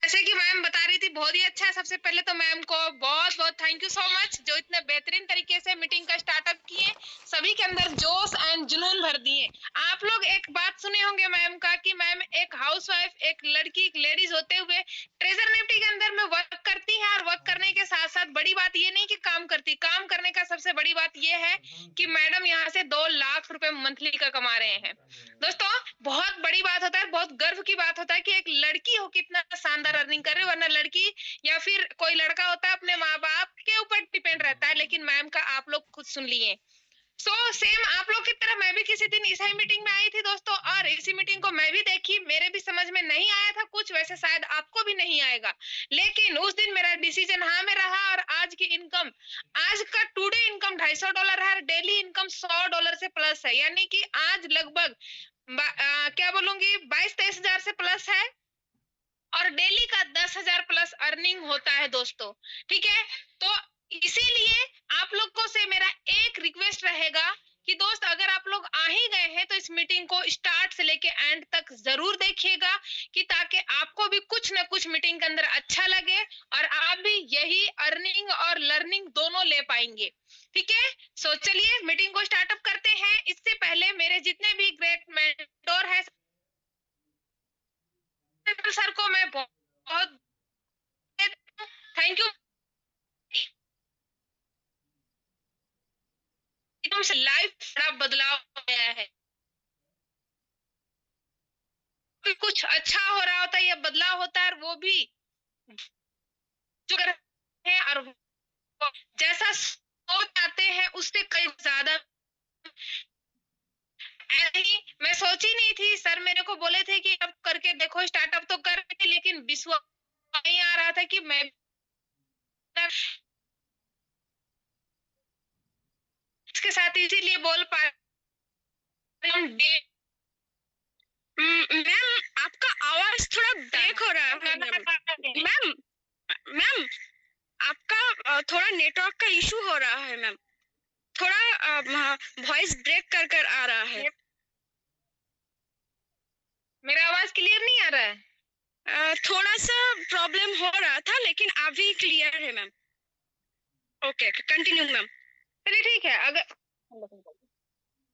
जैसे कि मैम बता रही थी, बहुत ही अच्छा है। सबसे पहले तो मैम को बहुत बहुत थैंक यू सो मच, जो इतने बेहतरीन तरीके से मीटिंग का स्टार्टअप किए, सभी के अंदर जोश एंड जुनून भर दिए। आप लोग एक बात सुने होंगे मैम का कि मैम एक हाउसवाइफ, एक लड़की, एक लेडीज होते हुए ट्रेजर निफ्टी के अंदर में वर्क करती है, और वर्क करने के साथ साथ बड़ी बात ये नहीं कि काम करती, काम करने का सबसे बड़ी बात ये है कि मैडम यहाँ से 2 लाख रुपए मंथली का कमा रहे हैं। दोस्तों, बहुत बड़ी बात होता है, बहुत गर्व की बात होता है कि एक लड़की हो कितना शानदार अर्निंग कर रही है। वरना लड़की या फिर कोई लड़का होता है अपने माँ बाप के ऊपर डिपेंड रहता है, लेकिन मैम का आप लोग खुद सुन लिए। सेम आप लोग की तरह मैं भी किसी दिन इसी मीटिंग में आई थी दोस्तों, और इसी मीटिंग को मैं भी देखी। मेरे भी समझ में नहीं आया था कुछ, वैसे शायद आपको भी नहीं आएगा, लेकिन उस दिन मेरा डिसीजन हाँ में रहा। और आज की इनकम, आज का टुडे इनकम $250 है, डेली इनकम $100 से प्लस है। यानी कि आज लगभग क्या बोलूंगी, 22-23 हजार से प्लस है, और डेली का 10,000 प्लस अर्निंग होता है दोस्तों। ठीक है, तो इसीलिए आप लोग को से मेरा एक रिक्वेस्ट रहेगा कि दोस्त, अगर आप लोग आ ही गए हैं तो इस मीटिंग को स्टार्ट से लेके एंड तक जरूर देखिएगा, कि ताकि आपको भी कुछ ना कुछ मीटिंग के अंदर अच्छा लगे, और आप भी यही अर्निंग और लर्निंग दोनों ले पाएंगे। ठीक है, चलिए मीटिंग को स्टार्टअप करते हैं। इससे पहले मेरे जितने भी ग्रेट मेंटोर है सर को मैं बहुत थैंक यू। एकदम से लाइफ बड़ा बदलाव गया है, कुछ अच्छा हो रहा होता है या बदलाव होता है, और वो भी जो है, और जैसा सोच आते हैं उससे कई ज्यादा। मैं सोची नहीं थी, सर मेरे को बोले थे कि अब करके देखो, स्टार्टअप तो कर रही थी, लेकिन विश्वास नहीं आ रहा था कि मैं इसके साथ इसीलिए बोल पा रही हूँ। मैम, आपका आवाज थोड़ा ब्रेक हो रहा है मैम। मैम मैम आपका थोड़ा नेटवर्क का इशू हो रहा है मैम। थोड़ा वॉइस ब्रेक कर कर आ रहा है। मेरा आवाज क्लियर नहीं आ रहा है? थोड़ा सा प्रॉब्लम हो रहा था, लेकिन अभी क्लियर है मैम। Okay, continue ma'am. चलिए ठीक है,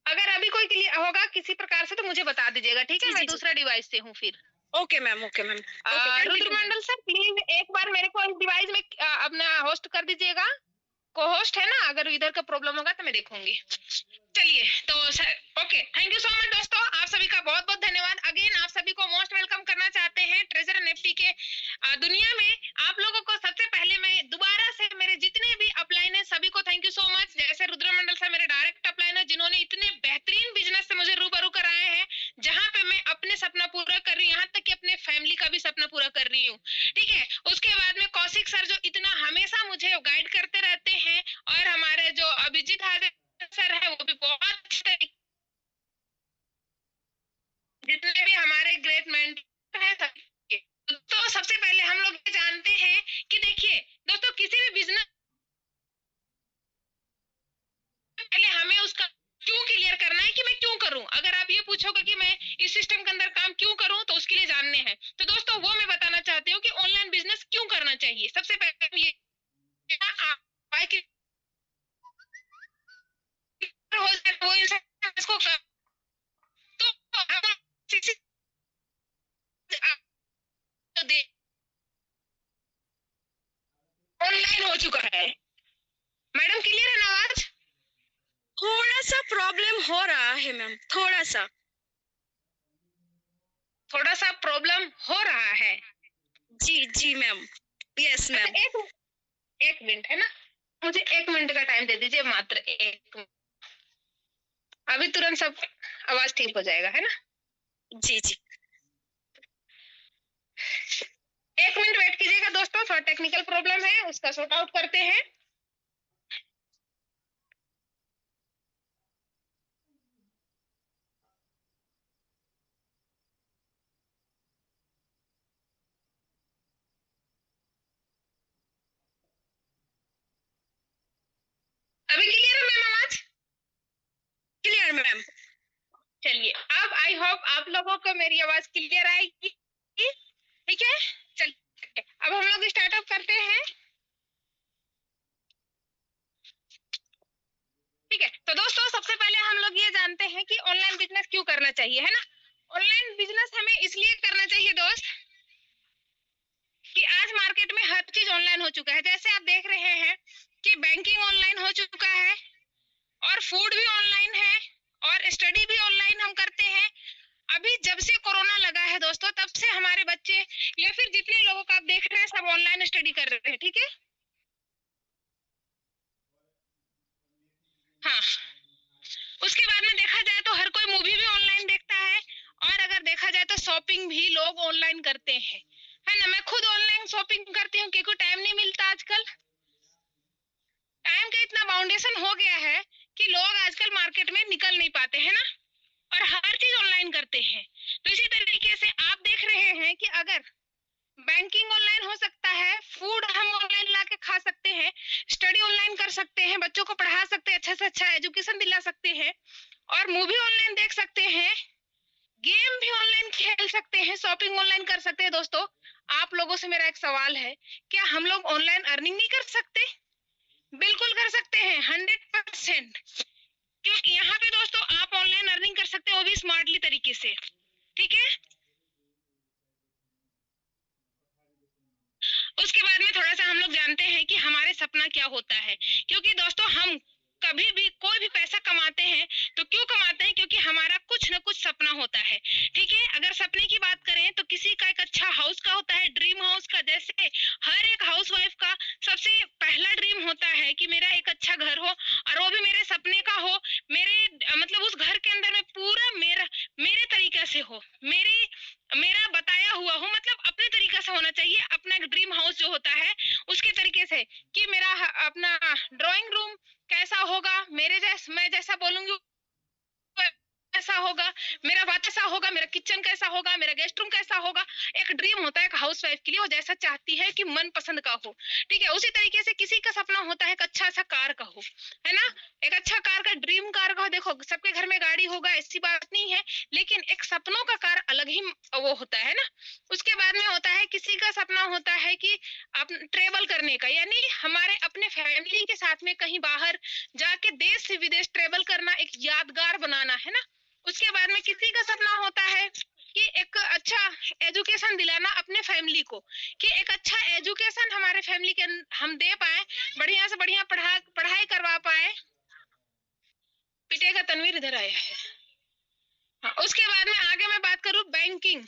अगर अभी कोई क्लियर होगा किसी प्रकार से तो मुझे बता दीजिएगा। ठीक है, मैं दूसरा डिवाइस से हूँ फिर। Okay ma'am, okay ma'am. रुद्रमंडल सर, प्लीज एक बार मेरे को इस डिवाइस में अपना होस्ट कर दीजिएगा। को होस्ट है ना, अगर इधर का प्रॉब्लम होगा तो मैं देखूंगी। चलिए तो sir, okay, thank you so much दोस्तों, आप सभी का बहुत बहुत धन्यवाद। अगेन आप सभी को मोस्ट वेलकम करना चाहते हैं ट्रेजर एनएफटी के दुनिया में। आप लोगों को सबसे पहले मैं दोबारा से, मेरे जितने भी अपलाइन है सभी को थैंक यू सो मच। जैसे रुद्रमंडल सर मेरे डायरेक्ट अपलाइन है, जिन्होंने इतने बेहतरीन बिजनेस से मुझे रूबरू कराए हैं, जहाँ पे मैं अपने सपना पूरा कर रही हूँ, यहाँ तक कि अपने फैमिली का भी सपना पूरा कर रही हूँ। ठीक है, उसके बाद में कौशिक सर जो इतना हमेशा मुझे गाइड करते रहते हैं, और हमारे जो अभिजीत हाजर सर है वो भी बहुत अच्छे, जितने भी हमारे ग्रेट मेंटर हैं सबके। तो सबसे पहले हम लोग ये जानते हैं कि देखिए दोस्तों, किसी भी बिजनेस पहले हमें उसका क्यों क्लियर करना है कि मैं क्यों करूं। अगर आप ये पूछोगे कि मैं इस सिस्टम के अंदर काम क्यों करूं, तो उसके लिए जानने हैं। तो दोस्तों, वो मैं बताना चाहती हूँ कि ऑनलाइन बिजनेस क्यों करना चाहिए। सबसे पहले ये हो जाए वो इंसान इसको कर, तो ऑनलाइन हो चुका है। मैडम क्लियर है ना आवाज? थोड़ा सा प्रॉब्लम हो रहा है मैम, थोड़ा सा प्रॉब्लम हो रहा है। जी जी मैम, यस मैम। एक मिनट है ना, मुझे 1 मिनट का टाइम दे दीजिए, मात्र 1 मिनट। अभी तुरंत सब आवाज ठीक हो जाएगा, है ना? जी जी 1 मिनट वेट कीजिएगा दोस्तों, थोड़ा टेक्निकल प्रॉब्लम है, उसका सॉर्ट आउट करते हैं। अभी क्लियर है मैम आवाज? Clear ma'am. चलिए, अब आई होप आप लोगों को मेरी आवाज क्लियर आएगी। ठीक है, चलिए चाहिए, है ना। ऑनलाइन बिजनेस हमें इसलिए करना चाहिए दोस्त कि आज मार्केट में हर चीज ऑनलाइन हो चुका है। जैसे आप देख रहे हैं कि बैंकिंग ऑनलाइन हो चुका है और फूड भी ऑनलाइन है और स्टडी भी ऑनलाइन हम करते हैं। अभी जब से कोरोना लगा है दोस्तों, तब से हमारे बच्चे या फिर जितने लोगों को आप देख रहे हैं सब ऑनलाइन स्टडी कर रहे हैं, ठीक है। हाँ, उसके बाद में देखा जाए तो हर कोई मूवी भी ऑनलाइन देखता है और अगर देखा जाए तो शॉपिंग भी लोग ऑनलाइन करते हैं, है ना। मैं खुद ऑनलाइन शॉपिंग करती हूँ क्योंकि टाइम नहीं मिलता आजकल। टाइम का इतना बाउंडेशन हो गया है कि लोग आजकल मार्केट में निकल नहीं पाते, है ना, और हर चीज ऑनलाइन करते हैं। तो इसी तरीके से आप देख रहे हैं कि अगर बैंकिंग ऑनलाइन हो सकता है, फूड हम ऑनलाइन ला के खा सकते हैं, स्टडी ऑनलाइन कर सकते हैं, बच्चों को पढ़ा सकते हैं, अच्छा से अच्छा एजुकेशन दिला सकते हैं और मूवी ऑनलाइन देख सकते हैं, गेम भी ऑनलाइन खेल सकते हैं, शॉपिंग ऑनलाइन कर सकते हैं। दोस्तों, आप लोगों से मेरा एक सवाल है, क्या हम लोग ऑनलाइन अर्निंग नहीं कर सकते? बिल्कुल कर सकते हैं, 100%। क्योंकि यहाँ पे दोस्तों आप ऑनलाइन अर्निंग कर सकते हैं, वो भी स्मार्टली तरीके से, ठीक है। उसके बाद में थोड़ा सा हम लोग जानते हैं कि हमारे सपना क्या होता है, क्योंकि दोस्तों हम कभी भी कोई भी पैसा कमाते हैं तो क्यों कमाते हैं? क्योंकि हमारा कुछ ना कुछ सपना होता है, ठीक है। अगर सपने की बात करें तो किसी का एक अच्छा हाउस का होता है, ड्रीम हाउस का। जैसे हर एक हाउसवाइफ का सबसे पहला ड्रीम होता है कि मेरा एक अच्छा घर हो और वो भी मेरे सपने का हो, मेरे मतलब उस घर के अंदर में पूरा मेरे तरीके से हो, मेरा बताया हुआ हो, मतलब अपने तरीके से होना चाहिए। अपना एक ड्रीम हाउस जो होता है उसके तरीके से कि मेरा अपना ड्राइंग रूम कैसा होगा, मैं जैसा बोलूंगी कैसा होगा, मेरा बात कैसा होगा, मेरा किचन कैसा होगा, मेरा गेस्ट रूम कैसा होगा। एक ड्रीम होता है एक हाउसवाइफ के लिए, वो जैसा चाहती है कि मन पसंद का हो, ठीक है। उसी तरीके से किसी का सपना होता है एक अच्छा सा कार का हो, है ना। एक अच्छा कार का, ड्रीम कार का हो। देखो सबके घर में गाड़ी होगा ऐसी बात नहीं है, लेकिन एक सपनों का कार अलग ही वो होता है ना। उसके बाद में होता है किसी का सपना होता है कि ट्रेवल करने का, यानी हमारे अपने फैमिली के साथ में कहीं बाहर जाके देश से विदेश ट्रेवल करना, एक यादगार बनाना, है ना। उसके बाद में किसी का सपना होता है कि एक अच्छा एजुकेशन दिलाना अपने फैमिली को, कि एक अच्छा एजुकेशन हमारे फैमिली के हम दे पाए, बढ़िया से बढ़िया पढ़ाई करवा पाए। पिटे का तनवीर इधर आया है। हाँ, उसके बाद में आगे मैं बात करूं बैंकिंग।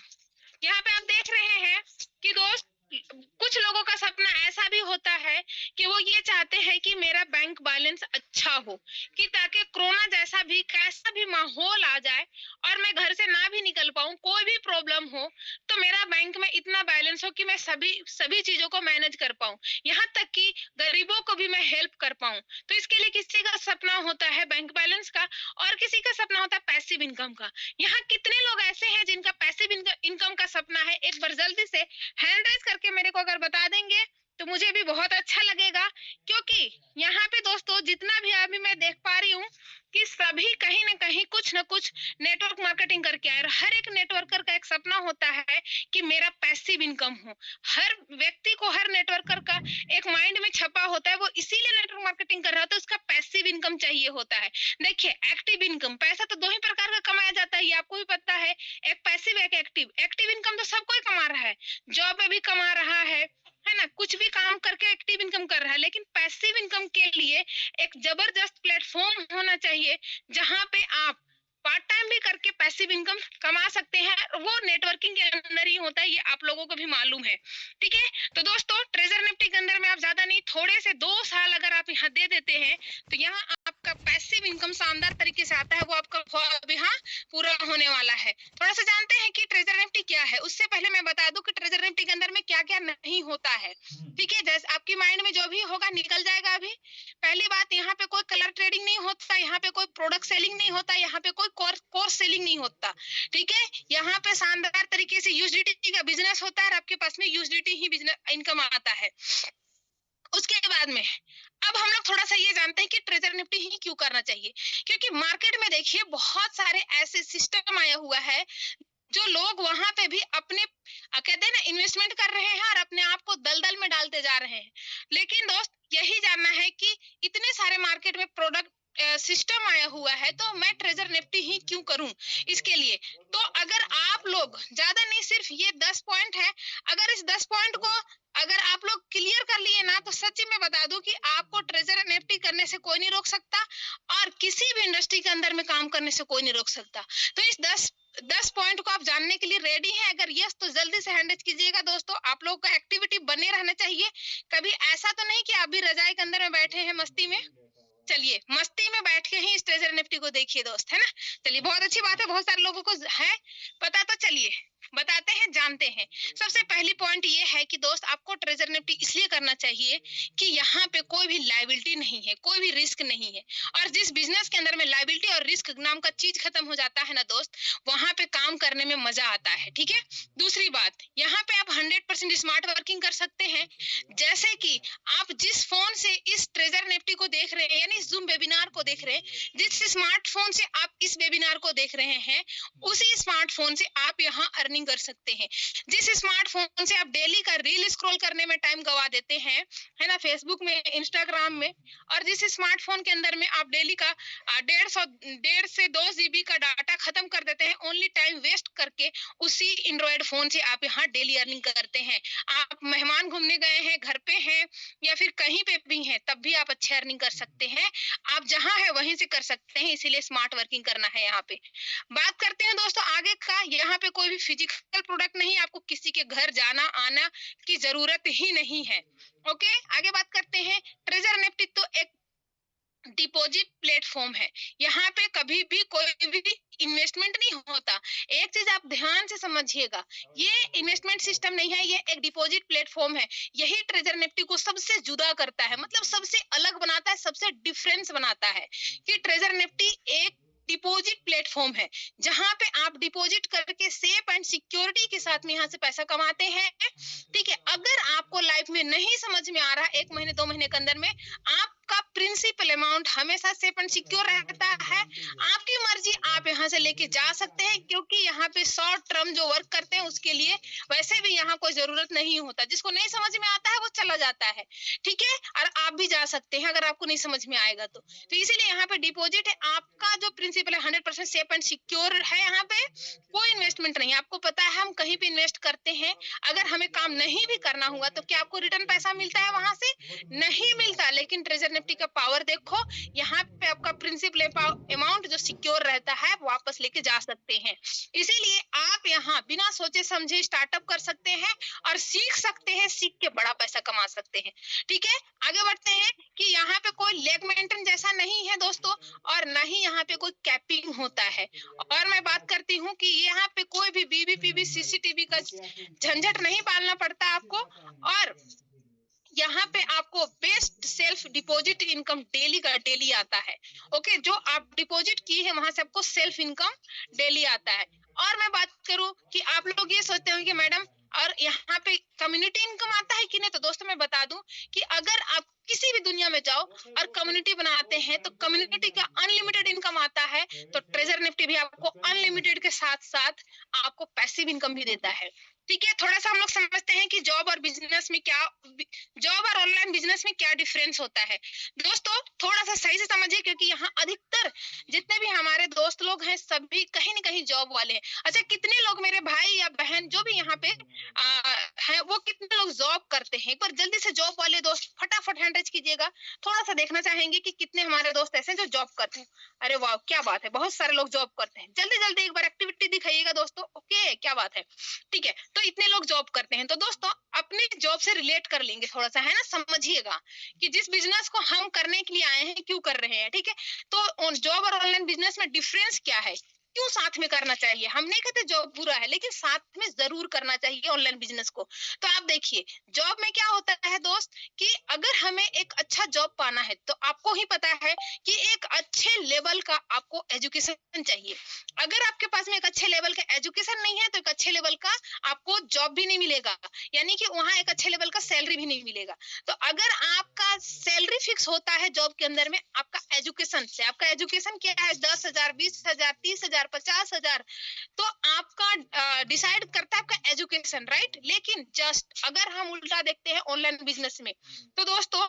यहाँ पे आप देख रहे हैं कि दोस्त कुछ लोगों का सपना ऐसा भी होता है कि वो ये चाहते हैं कि मेरा बैंक बैलेंस अच्छा हो, कि ताकि कोरोना जैसा भी कैसा भी माहौल आ जाए और मैं घर से ना भी निकल पाऊं, कोई भी प्रॉब्लम हो तो मेरा बैंक में इतना बैलेंस हो कि मैं सभी चीजों को मैनेज कर पाऊं, यहाँ तक कि गरीबों को भी मैं हेल्प कर पाऊं। तो इसके लिए किसी का सपना होता है बैंक बैलेंस का और किसी का सपना होता है पैसिव इनकम का। यहाँ कितने लोग ऐसे हैं जिनका पैसिव इनकम का सपना है? एक बार जल्दी से हैंड रेज करके मेरे को अगर बता देंगे तो मुझे भी बहुत अच्छा लगेगा, क्योंकि यहाँ पे दोस्तों जितना भी अभी मैं देख पा रही हूँ कि सभी कहीं ना कहीं कुछ ना कुछ नेटवर्क मार्केटिंग करके आए। हर एक नेटवर्कर का एक सपना होता है कि मेरा पैसिव इनकम हो। हर व्यक्ति को, हर नेटवर्कर का एक माइंड में छपा होता है, वो इसीलिए नेटवर्क मार्केटिंग कर रहा होता है, उसका पैसिव इनकम चाहिए होता है। देखिए एक्टिव इनकम, पैसा तो दो ही प्रकार का कमाया जाता है, ये आपको भी पता है, एक पैसिव एक एक्टिव। एक्टिव इनकम तो सब कोई कमा रहा है, जॉब में भी कमा रहा है ना, कुछ भी काम करके एक्टिव इनकम कर रहा है। लेकिन पैसिव इनकम के लिए एक जबरदस्त प्लेटफॉर्म होना चाहिए जहां पे आप पार्ट टाइम भी करके पैसिव इनकम कमा सकते हैं। वो नेटवर्किंग के अंदर ही होता है, ये आप लोगों को भी मालूम है, ठीक है। तो दोस्तों ट्रेजर निफ्टी के अंदर में आप ज्यादा नहीं, थोड़े से 2 साल अगर आप यहाँ दे देते हैं तो यहाँ आपका पैसिव इनकम शानदार तरीके से आता है, वो आपका ख्वाब यहाँ पूरा होने वाला है। थोड़ा सा जानते हैं कि ट्रेजर निफ्टी क्या है। उससे पहले मैं बता दूं कि ट्रेजर निफ्टी के अंदर में क्या क्या नहीं होता है, ठीक है। जैसे आपकी माइंड में जो भी होगा निकल जाएगा अभी। पहली बात, यहाँ पे कोई कलर ट्रेडिंग नहीं होता, यहाँ पे कोई प्रोडक्ट सेलिंग नहीं होता, यहाँ पे कोई कोर्स सेलिंग नहीं होता, ठीक है। यहाँ पे शानदार तरीके से यूएसडीटी का बिजनेस होता है और आपके पास में यूएसडीटी ही बिजनेस इनकम आता है। उसके बाद में अब हम लोग थोड़ा सा ये जानते हैं कि ट्रेजर निफ्टी ही क्यों करना चाहिए, क्योंकि मार्केट में देखिए बहुत सारे ऐसे सिस्टम आया हुआ है जो लोग वहां पे भी अपने कहते हैं ना इन्वेस्टमेंट कर रहे हैं और अपने आप को दलदल में डालते जा रहे हैं। लेकिन दोस्त यही जानना है कि इतने सारे मार्केट में प्रोडक्ट सिस्टम आया हुआ है, तो मैं ट्रेजर निफ्टी ही क्यों करूं इसके लिए। तो अगर आप लोग ज्यादा नहीं, सिर्फ ये 10 पॉइंट है, अगर इस 10 पॉइंट को अगर आप लोग क्लियर कर लिए ना, तो सच्ची में बता दूं कि आपको ट्रेजर निफ्टी करने से कोई नहीं रोक सकता, और किसी भी इंडस्ट्री के अंदर में काम करने से कोई नहीं रोक सकता। तो इस 10 पॉइंट को आप जानने के लिए रेडी हैं? अगर यस, तो जल्दी से हैंड रेज कीजिएगा दोस्तों। आप लोगों का एक्टिविटी बने रहना चाहिए। कभी ऐसा तो नहीं कि आप भी रजाई के अंदर में बैठे हैं मस्ती में। चलिए, मस्ती में बैठ के ही इस ट्रेजर निफ्टी को देखिए दोस्त, है ना। चलिए, बहुत अच्छी बात है, बहुत सारे लोगों को है पता। तो चलिए बताते हैं, जानते हैं। सबसे पहली पॉइंट ये है कि दोस्त, आपको ट्रेजर निफ्टी इसलिए करना चाहिए कि यहाँ पे कोई भी लायबिलिटी नहीं है, कोई भी रिस्क नहीं है। और जिस बिजनेस के अंदर में लायबिलिटी और रिस्क नाम का चीज खत्म हो जाता है ना दोस्त, वहां पे काम करने में मजा आता है। ठीक है। दूसरी बात, यहाँ पे आप 100% स्मार्ट वर्किंग कर सकते हैं। जैसे कि आप जिस फोन से इस ट्रेजर निफ्टी को देख रहे हैं, यानी जूम वेबिनार को देख रहे हैं, जिस स्मार्टफोन से आप इस वेबिनार को देख रहे हैं, उसी स्मार्टफोन से आप यहाँ अर्निंग कर सकते हैं। जिस स्मार्टफोन से आप डेली का रील स्क्रॉल करने में टाइम गवा देते हैं, है ना, फेसबुक में, इंस्टाग्राम में, और जिस स्मार्टफोन के अंदर में आप डेली का 1.5 से 2 GB का डाटा खत्म कर देते हैं ओनली टाइम वेस्ट करके, उसी एंड्रॉइड फोन से आप यहाँ डेली अर्निंग करते हैं। आप मेहमान घूमने गए हैं, घर पे हैं, या फिर कहीं पे भी हैं, तब भी आप अच्छे अर्निंग कर सकते हैं। आप जहां है वहीं से कर सकते हैं, इसीलिए स्मार्ट वर्किंग करना है। यहाँ पे बात करते हैं दोस्तों आगे का। यहाँ पे कोई भी फिजिकल प्रोडक्ट नहीं, आपको किसी के घर जाना आना की जरूरत ही नहीं है। ओके, आगे बात करते हैं। ट्रेजर निफ्टी तो एक डिपॉजिट प्लेटफॉर्म है। यहाँ पे कभी भी कोई भी इन्वेस्टमेंट नहीं होता। एक चीज आप ध्यान से समझिएगा, ये इन्वेस्टमेंट सिस्टम नहीं है, ये एक डिपॉजिट प्लेटफॉर्म है। यही ट्रेजर निफ्टी को सबसे जुदा करता है, मतलब सबसे अलग बनाता है, सबसे डिफरेंस बनाता है कि ट्रेजर निफ्टी एक डिपॉजिट प्लेटफॉर्म है, जहां पे आप डिपॉजिट करके सेफ एंड सिक्योरिटी के साथ में यहाँ से पैसा कमाते हैं। ठीक है। अगर आपको लाइफ में नहीं समझ में आ रहा, 1 महीने 2 महीने के अंदर में आपका प्रिंसिपल अमाउंट हमेशा सेफ एंड सिक्योर रहता है, आपकी मर्जी, आप यहाँ से लेके जा सकते हैं, क्योंकि यहाँ पे शॉर्ट टर्म जो वर्क करते हैं उसके लिए वैसे भी यहाँ कोई जरूरत नहीं होता। जिसको नहीं समझ में आता है वो चला जाता है। ठीक है। और आप भी जा सकते हैं अगर आपको नहीं समझ में आएगा तो इसीलिए यहाँ पे डिपॉजिट है। आपका जो प्रिंसिपल है 100% सेफ एंड सिक्योर है। यहाँ पे कोई इन्वेस्टमेंट नहीं है। आपको पता है हम कहीं भी इन्वेस्ट करते हैं, अगर हमें काम नहीं भी करना हुआ तो क्या आपको रिटर्न पैसा मिलता है? वहां से नहीं मिलता। लेकिन ट्रेजर निफ्टी का पावर देखो, यहाँ पे आपका प्रिंसिपल अमाउंट जो सिक्योर रहता है वापस लेके जा सकते हैं। इसीलिए आप यहाँ बिना सोचे समझे स्टार्टअप कर सकते हैं और सीख सकते हैं, सीख के बड़ा पैसा कमा सकते हैं। ठीक है। आगे बढ़ते हैं कि यहाँ पे कोई लेग मेंटेन जैसा नहीं है दोस्तों, और न ही यहाँ पे कोई कैपिंग होता है। और मैं बात करती हूँ कि यहाँ पे कोई भी बीबीपीबी सीसीटीवी का झंझट नहीं पालना पड़ता आपको, और यहाँ पे आपको best self deposit income daily का डेली आता है। ओके, जो आप डिपॉजिट किए हैं वहां से आपको सेल्फ इनकम डेली आता है। और मैं बात करूं कि आप लोग ये सोचते होंगे मैडम और यहाँ पे कम्युनिटी इनकम आता है कि नहीं, तो दोस्तों मैं बता दूं कि अगर आप किसी भी दुनिया में जाओ और कम्युनिटी बनाते हैं तो कम्युनिटी का अनलिमिटेड इनकम आता है। तो ट्रेजर निफ्टी भी आपको अनलिमिटेड के साथ साथ आपको पैसिव इनकम भी देता है। ठीक है। थोड़ा सा हम लोग समझते हैं कि जॉब और बिजनेस में क्या, जॉब और ऑनलाइन बिजनेस में क्या डिफरेंस होता है। दोस्तों थोड़ा सा सही से समझिए, क्योंकि यहाँ अधिकतर जितने भी हमारे दोस्त लोग हैं सभी कहीं न कहीं जॉब वाले हैं। अच्छा, कितने लोग मेरे भाई या बहन जो भी यहाँ पे हैं, वो कितने लोग जॉब करते हैं? एक बार जल्दी से जॉब वाले दोस्त फटाफट हैंड रेज कीजिएगा। थोड़ा सा देखना चाहेंगे कि कितने हमारे दोस्त ऐसे हैं जो जॉब करते हैं। अरे वाह, क्या बात है, बहुत सारे लोग जॉब करते हैं। जल्दी जल्दी एक बार एक्टिविटी दिखाइएगा दोस्तों। ओके, क्या बात है। ठीक है, तो इतने लोग जॉब करते हैं। तो दोस्तों अपने जॉब से रिलेट कर लेंगे थोड़ा सा, है ना। समझिएगा कि जिस बिजनेस को हम करने के लिए आए हैं, क्यों कर रहे हैं। ठीक है। तो जॉब और ऑनलाइन बिजनेस में डिफरेंस क्या है, क्यों साथ में करना चाहिए। हम नहीं कहते जॉब बुरा है, लेकिन साथ में जरूर करना चाहिए ऑनलाइन बिजनेस को। तो आप देखिए, जॉब में क्या होता है दोस्त कि अगर हमें एक अच्छा जॉब पाना है तो आपको ही पता है कि एक अच्छे लेवल का आपको एजुकेशन चाहिए। अगर आपके पास में एक अच्छे लेवल का एजुकेशन नहीं है तो एक अच्छे लेवल का आपको जॉब भी नहीं मिलेगा, यानी कि वहां एक अच्छे लेवल का सैलरी भी नहीं मिलेगा। तो अगर आपका सैलरी फिक्स होता है जॉब के अंदर में आपका एजुकेशन से, आपका एजुकेशन क्या है, 10,000, 20,000, 30,000, 50,000, तो आपका डिसाइड करता है आपका एजुकेशन, राइट। लेकिन जस्ट अगर हम उल्टा देखते हैं ऑनलाइन बिजनेस में, तो दोस्तों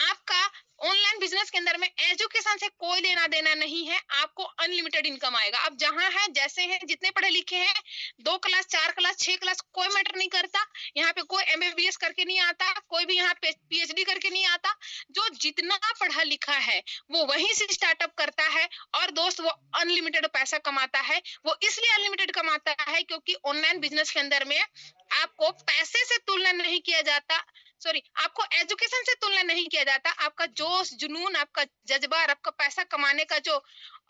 आपका ऑनलाइन बिजनेस के अंदर में एजुकेशन से कोई लेना देना नहीं है, आपको अनलिमिटेड इनकम आएगा। आप जहां हैं, जैसे हैं, जितने पढ़े लिखे हैं, 2 क्लास, 4 क्लास, 6 क्लास, कोई मैटर नहीं करता। यहाँ पे कोई एमबीबीएस करके नहीं आता, कोई भी यहाँ पे पीएचडी करके नहीं आता। जो जितना पढ़ा लिखा है वो वहीं से स्टार्टअप करता है, और दोस्त वो अनलिमिटेड पैसा कमाता है। वो इसलिए अनलिमिटेड कमाता है क्योंकि ऑनलाइन बिजनेस के अंदर में आपको पैसे से तुलना नहीं किया जाता, सॉरी, आपको एजुकेशन से तुलना नहीं किया जाता। आपका जोश, जुनून, आपका जज्बा और आपका पैसा कमाने का जो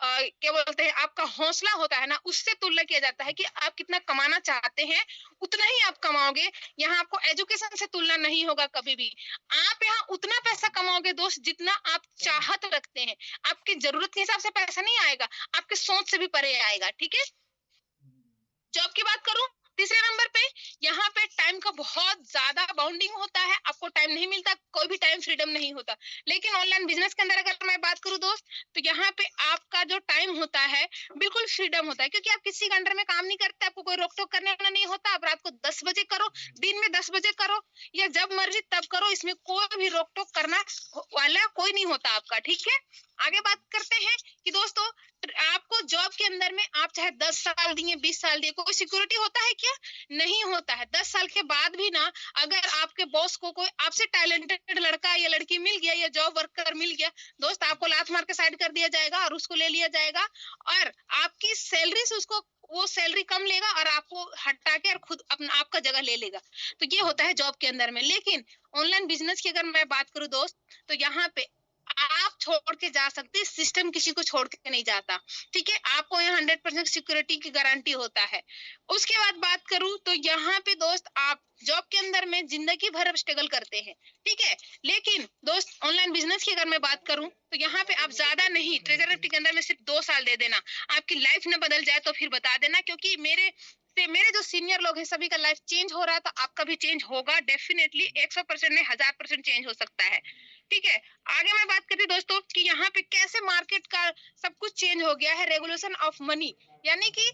क्या बोलते हैं, आपका हौसला होता है ना, उससे तुलना किया जाता है कि आप कितना कमाना चाहते हैं, उतना ही आप कमाओगे। यहाँ आपको एजुकेशन से तुलना नहीं होगा कभी भी। आप यहाँ उतना पैसा कमाओगे दोस्त जितना आप चाहत रखते हैं। आपकी जरूरत के हिसाब से पैसा नहीं आएगा, आपके सोच से भी परे आएगा। ठीक है, जॉब की बात करूं, तीसरे नंबर पे यहाँ पे टाइम का बहुत ज्यादा बाउंडिंग होता है। आपको टाइम नहीं मिलता, कोई भी टाइम फ्रीडम नहीं होता। लेकिन ऑनलाइन बिजनेस के अंदर अगर मैं बात करूं दोस्त, तो यहाँ पे आपका जो टाइम होता है बिल्कुल फ्रीडम होता है, क्योंकि आप किसी के अंडर में काम नहीं करते। आपको कोई रोक टोक करने वाला नहीं होता। आप रात को 10 बजे करो, दिन में 10 बजे करो, या जब मर्जी तब करो, इसमें कोई भी रोक टोक करना वाला कोई नहीं होता आपका। ठीक है, आगे बात करते हैं कि दोस्तों, आपको जॉब के अंदर में आप चाहे 10 साल दिए, 20 साल दिए, कोई सिक्योरिटी होता है क्या? नहीं होता है। 10 साल के बाद भी ना, अगर आपके बॉस को कोई आपसे टैलेंटेड लड़का या लड़की मिल गया, या जॉब वर्कर मिल गया, दोस्त आपको लात मार के साइड कर दिया जाएगा और उसको ले लिया जाएगा, और आपकी सैलरी से उसको वो सैलरी कम लेगा और आपको हटा के और खुद अपना आपका जगह ले लेगा। तो ये होता है जॉब के अंदर में। लेकिन ऑनलाइन बिजनेस की अगर मैं बात करूं दोस्त, तो यहाँ पे आप छोड़ के जा सकते, सिस्टम किसी को छोड़ के नहीं जाता। ठीक है, आपको यहाँ 100% सिक्योरिटी की गारंटी होता है। उसके बाद बात करूं तो यहाँ पे दोस्त आप जॉब के अंदर में जिंदगी भर स्ट्रगल करते हैं। ठीक है, लेकिन दोस्त ऑनलाइन बिजनेस की अगर मैं बात करूं तो यहाँ पे आप ज्यादा नहीं, ट्रेजर निफ्टी के अंदर में सिर्फ 2 साल दे देना। आपकी लाइफ न बदल जाए तो फिर बता देना, क्योंकि मेरे जो सीनियर लोग हैं सभी का लाइफ चेंज हो रहा है, तो आपका भी चेंज होगा डेफिनेटली। 100% नहीं, 1000% चेंज हो सकता है। ठीक है, आगे मैं बात करती हूँ दोस्तों कि यहाँ पे कैसे मार्केट का सब कुछ चेंज हो गया है। रेगुलेशन ऑफ मनी, यानी कि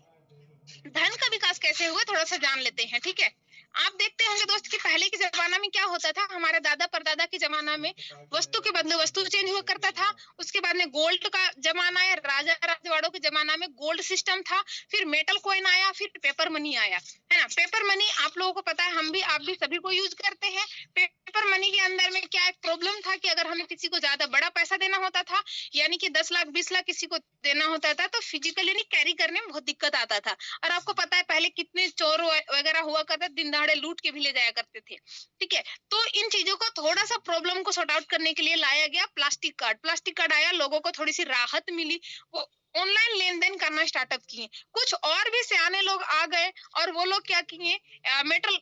धन का विकास कैसे हुआ, थोड़ा सा जान लेते हैं। ठीक है, आप देखते होंगे दोस्त कि पहले के जमाना में क्या होता था। हमारे दादा परदादा के जमाना में वस्तु के बदले वस्तु चेंज हुआ करता था। उसके बाद में गोल्ड का जमाना आया, राजा राजवाड़ों के जमाना में गोल्ड सिस्टम था। फिर मेटल कॉइन आया, फिर पेपर मनी आया, है ना। पेपर मनी आप लोगों को पता है, हम भी, आप भी, सभी को यूज करते हैं। पेपर मनी के अंदर में क्या एक प्रॉब्लम था कि अगर हमें किसी को ज्यादा बड़ा पैसा देना होता था, यानी कि 10 लाख 20 लाख किसी को देना होता था, तो फिजिकली नहीं कैरी करने में बहुत दिक्कत आता था। और आपको पता है पहले कितने चोर वगैरह हुआ करते, दिन दहाड़े लूट के भी ले जाया करते थे। ठीक है, तो इन चीजों को थोड़ा सा प्रॉब्लम को सॉर्ट आउट करने के लिए लाया गया प्लास्टिक कार्ड। प्लास्टिक कार्ड आया, लोगों को थोड़ी सी राहत मिली, वो ऑनलाइन लेन देन करना स्टार्टअप किए। कुछ और भी सियाने लोग आ गए और वो लोग क्या किए, मेटल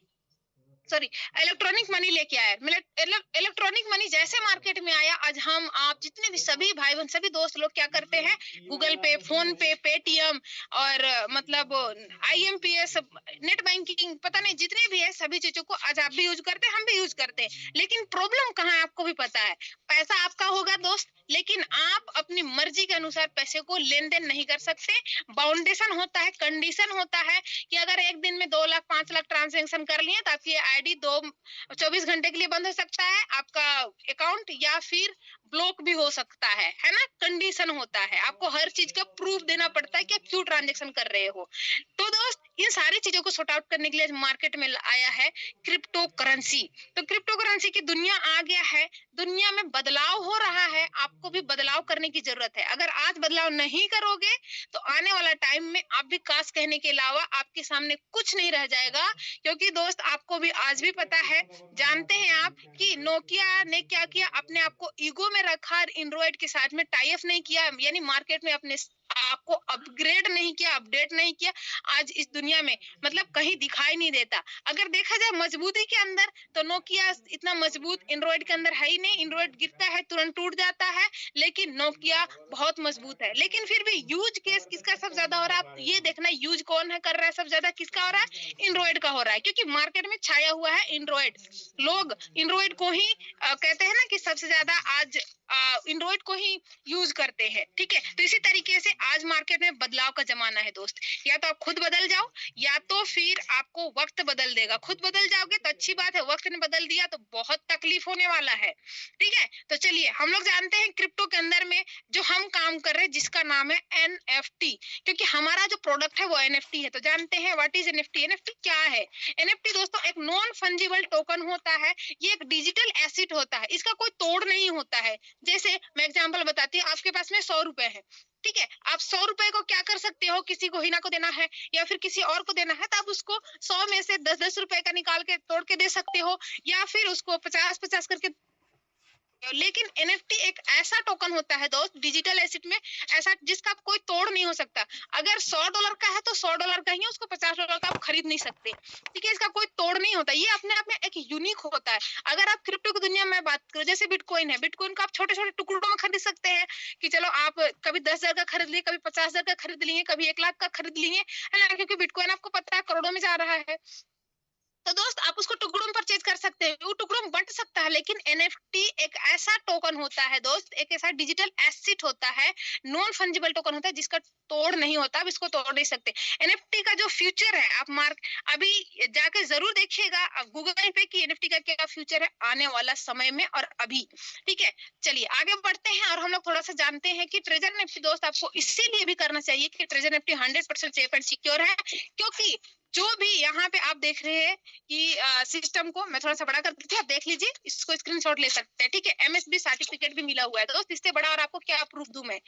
सॉरी इलेक्ट्रॉनिक मनी लेके आया। इलेक्ट्रॉनिक मनी जैसे मार्केट में आया, आज हम आप जितने भी सभी भाई बहन सभी दोस्त लोग क्या करते हैं, गूगल पे, फोन पे, पेटीएम और मतलब आईएमपीएस, नेट बैंकिंग, पता नहीं जितने भी है सभी चीजों को आज आप भी यूज करते हैं, हम भी यूज करते हैं। लेकिन प्रॉब्लम कहाँ है आपको भी पता है, पैसा आपका होगा दोस्त, लेकिन आप अपनी मर्जी के अनुसार पैसे को लेन देन नहीं कर सकते। बाउंडेशन होता है, कंडीशन होता है कि अगर एक दिन में 2 लाख 5 लाख ट्रांजैक्शन कर लिए तो आपकी आईडी 24 घंटे के लिए बंद हो सकता है, आपका अकाउंट, या फिर ब्लॉक भी हो सकता है ना। कंडीशन होता है, आपको हर चीज का प्रूफ देना पड़ता है कि आप क्यों ट्रांजैक्शन कर रहे हो। तो दोस्त इन सारी चीजों को सॉर्ट आउट करने के लिए मार्केट में आया है क्रिप्टो करेंसी। तो क्रिप्टो करेंसी की दुनिया आ गया है, दुनिया में बदलाव हो रहा है, आपको भी बदलाव करने की जरूरत है। अगर आज बदलाव नहीं करोगे तो आने वाला टाइम में आप भी काश कहने के अलावा आपके सामने कुछ नहीं रह जाएगा। क्योंकि दोस्त आपको भी आज भी पता है, जानते हैं आप कि नोकिया ने क्या किया, अपने आप को ईगो में रखा, एंड्रॉइड के साथ में टाई अप नहीं किया, यानी मार्केट में अपने आपको अपग्रेड नहीं किया, अपडेट नहीं किया। आज इस दुनिया में मतलब कहीं दिखाई नहीं देता। अगर देखा जाए मजबूती के अंदर तो नोकिया इतना मजबूत एंड्रॉइड के अंदर है ही नहीं। एंड्रॉइड गिरता है तुरंत टूट जाता है, लेकिन नोकिया बहुत मजबूत है। लेकिन फिर भी यूज केस किसका सब ज्यादा हो रहा है, आप ये देखना यूज कौन है कर रहा है सब ज्यादा, किसका हो रहा है, एंड्रॉइड का हो रहा है। क्योंकि मार्केट में छाया हुआ है एंड्रॉइड, लोग एंड्रॉइड को ही कहते हैं ना कि सबसे ज्यादा आज एंड्रॉइड को ही यूज करते हैं, ठीक है। तो इसी तरीके से आज मार्केट में बदलाव का जमाना है दोस्त, या तो आप खुद बदल जाओ या तो फिर आपको वक्त बदल देगा। खुद बदल जाओगे तो अच्छी बात है, वक्त ने बदल दिया तो बहुत तकलीफ होने वाला है, ठीक है। तो चलिए हम लोग जानते हैं क्रिप्टो के अंदर में जो हम काम कर रहे हैं जिसका नाम है एनएफटी, क्योंकि हमारा जो प्रोडक्ट है वो एनएफटी है। तो जानते हैं व्हाट इज एनएफटी। एनएफटी क्या है? एनएफटी दोस्तों एक नॉन फंजिबल टोकन होता है, ये एक डिजिटल एसेट होता है, इसका कोई तोड़ नहीं होता है। जैसे मैं एग्जांपल बताती हूँ, आपके पास में 100 रुपए है, ठीक है। आप 100 रुपए को क्या कर सकते हो, किसी को हिना को देना है या फिर किसी और को देना है तो आप उसको 100 में से 10-10 रुपए का निकाल के तोड़ के दे सकते हो, या फिर उसको 50-50 करके। लेकिन एनएफटी एक ऐसा टोकन होता है दोस्त डिजिटल एसेट में, ऐसा जिसका कोई तोड़ नहीं हो सकता। अगर $100 का है तो $100 का ही है, उसको $50 का आप खरीद नहीं सकते, ठीक है। इसका कोई तोड़ नहीं होता, ये अपने आप में एक यूनिक होता है। अगर आप क्रिप्टो की दुनिया में बात करो, जैसे बिटकॉइन है, बिटकॉइन को आप छोटे छोटे टुकड़ों में खरीद सकते हैं कि चलो आप कभी 10,000 का खरीद लिए, कभी 50,000 का खरीद लिए, कभी 1 लाख का खरीद लिए, है ना, क्योंकि बिटकॉइन आपको पता है करोड़ों में जा रहा है। तो दोस्त आप उसको टुकड़ों में परचेज कर सकते हैं, वो टुकड़ों में बंट सकता है। लेकिन एनएफटी एक ऐसा टोकन होता है दोस्त, एक ऐसा डिजिटल एसेट होता है, नॉन फंजिबल टोकन होता है जिसका तोड़ नहीं होता, आप इसको तोड़ नहीं सकते। एनएफटी का जो फ्यूचर है आप अभी जाके जरूर देखिएगा गूगल पे कि एनएफटी का क्या फ्यूचर है आने वाला समय में और अभी, ठीक है। चलिए आगे बढ़ते हैं और हम लोग थोड़ा सा जानते हैं कि ट्रेजर एनएफटी दोस्त आपको इसीलिए भी करना चाहिए कि treasure NFT 100% safe and secure है, क्योंकि जो भी यहाँ पे आप देख रहे हैं कि सिस्टम को मैं थोड़ा सा बड़ा कर देती हूँ, आप देख लीजिए, इसको स्क्रीनशॉट ले सकते हैं, ठीक है। एमएसबी सर्टिफिकेट भी मिला हुआ है। तो दोस्त इससे बड़ा और आपको क्या प्रूफ दूं मैं,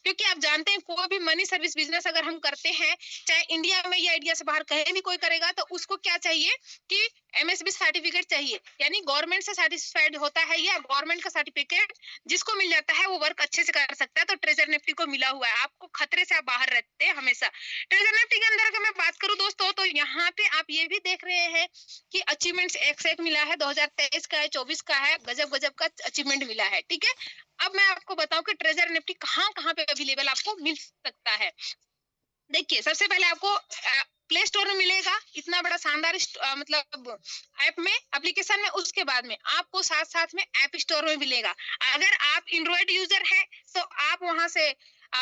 क्योंकि आप जानते हैं कोई भी मनी सर्विस बिजनेस अगर हम करते हैं, चाहे इंडिया में या इंडिया से बाहर कहीं भी कोई करेगा, तो उसको क्या चाहिए कि एमएसबी सर्टिफिकेट चाहिए, यानी गवर्नमेंट से सेटिस्फाइड होता है या गवर्नमेंट का सर्टिफिकेट जिसको मिल जाता है वो वर्क अच्छे से कर सकता है। तो ट्रेजर निफ्टी को मिला हुआ है, आपको खतरे से आप बाहर रहते हैं हमेशा। ट्रेजर निफ्टी के अंदर अगर मैं बात करूं दोस्तों, तो यहाँ पे आप ये भी देख रहे हैं कि अचीवमेंट्स एक से एक मिला है, 2023 का है, 24 का है, गजब गजब का अचीवमेंट मिला है, ठीक है। अब मैं आपको बताऊं कि ट्रेजर निफ्टी कहाँ कहाँ पे अवेलेबल आपको मिल सकता है। देखिए सबसे पहले आपको प्ले स्टोर में मिलेगा, इतना बड़ा शानदार मतलब ऐप में, एप्लीकेशन में। उसके बाद में आपको साथ साथ में ऐप स्टोर में मिलेगा। अगर आप एंड्रॉइड यूजर हैं तो आप वहां से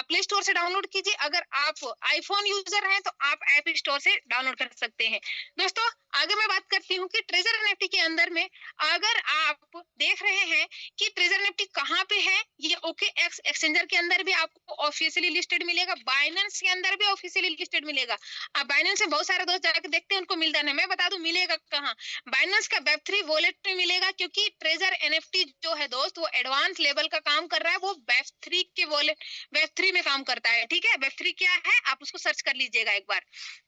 प्ले स्टोर से डाउनलोड कीजिए, अगर आप आईफोन यूजर हैं तो आप ऐप स्टोर से डाउनलोड कर सकते हैं। दोस्तों आगे मैं बात करती हूँ कि ट्रेजर एनएफटी के अंदर में अगर आप देख रहे हैं कि ट्रेजर एनएफटी कहाँ पे है, ये OKX एक्सचेंजर के अंदर भी आपको ऑफिशियली लिस्टेड मिलेगा, बाइनेंस के अंदर भी ऑफिशियली लिस्टेड मिलेगा। अब बाइनेंस से बहुत सारे दोस्त जाके देखते हैं उनको मिलता नहीं, मैं बता दूं मिलेगा कहाँ, बाइनेंस का वेब3 वॉलेट में मिलेगा, क्योंकि ट्रेजर एनएफटी जो है दोस्त वो एडवांस लेवल का काम कर रहा है, वो वेब3 के वॉलेट वेब3 में काम करता है, ठीक है। वेब3 क्या है आप उसको सर्च कर लीजिएगा एक बार।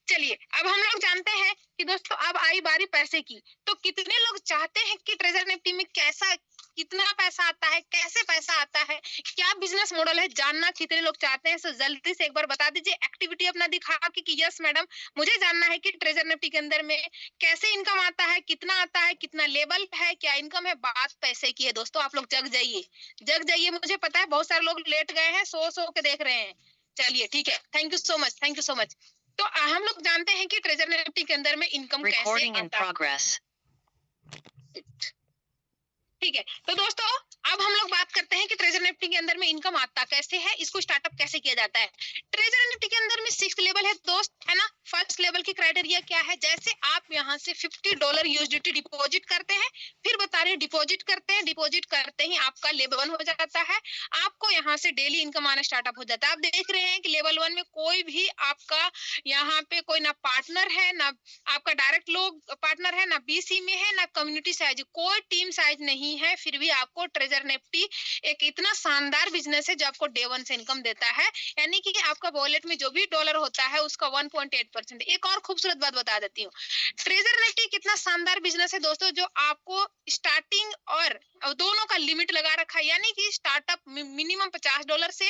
चलिए अब हम लोग जानते हैं कि दोस्तों अब आई बारी पैसे की। तो कितने लोग चाहते हैं कि ट्रेजर निफ्टी में कैसा कितना पैसा आता है, कैसे पैसा आता है, क्या बिजनेस मॉडल है, जानना कितने लोग चाहते हैं। तो जल्दी से एक बार बता दीजिए, एक्टिविटी अपना दिखा कि यस मैडम मुझे जानना है कि ट्रेजर निफ्टी के अंदर में कैसे इनकम आता है, कितना आता है, कितना लेवल है, क्या इनकम है। बात पैसे की है दोस्तों, आप लोग जग जाइए, मुझे पता है बहुत सारे लोग लेट गए हैं, सो के देख रहे हैं। चलिए ठीक है, thank you so much, thank you so much. तो हम लोग जानते हैं कि ट्रेजर निफ्टी के अंदर में इनकम कैसे आता है, ठीक है। तो दोस्तों अब हम लोग बात करते हैं कि ट्रेजर निफ्टी के अंदर में इनकम आता कैसे है, इसको स्टार्टअप कैसे किया जाता है। ट्रेजर निफ्टी के अंदर में 6 लेवल है दोस्त, है ना। फर्स्ट लेवल की क्राइटेरिया क्या है, जैसे आप यहाँ से $50 यूएसडीटी डिपॉजिट करते हैं, फिर बता रहे डिपॉजिट करते ही आपका लेवल 1 हो जाता है, आपको यहाँ से डेली इनकम आना स्टार्टअप हो जाता है। आप देख रहे हैं कि लेवल 1 में कोई भी आपका यहाँ पे कोई ना पार्टनर है, ना आपका डायरेक्ट लोग पार्टनर है, ना बीसी में है, ना कम्युनिटी साइज, कोई टीम साइज नहीं है, फिर भी आपको ट्रेजर निफ्टी एक इतना शानदार बिजनेस है जो आपको डे 1 से इनकम देता है, यानी कि आपका वॉलेट में जो भी डॉलर होता है उसका 1.8%। एक और खूबसूरत बात बता देती हूँ, ट्रेजर निफ्टी कितना शानदार बिजनेस है दोस्तों, जो आपको स्टार्टिंग और दोनों का लिमिट लगा रखा है, यानी कि स्टार्टअप मिनिमम $50 से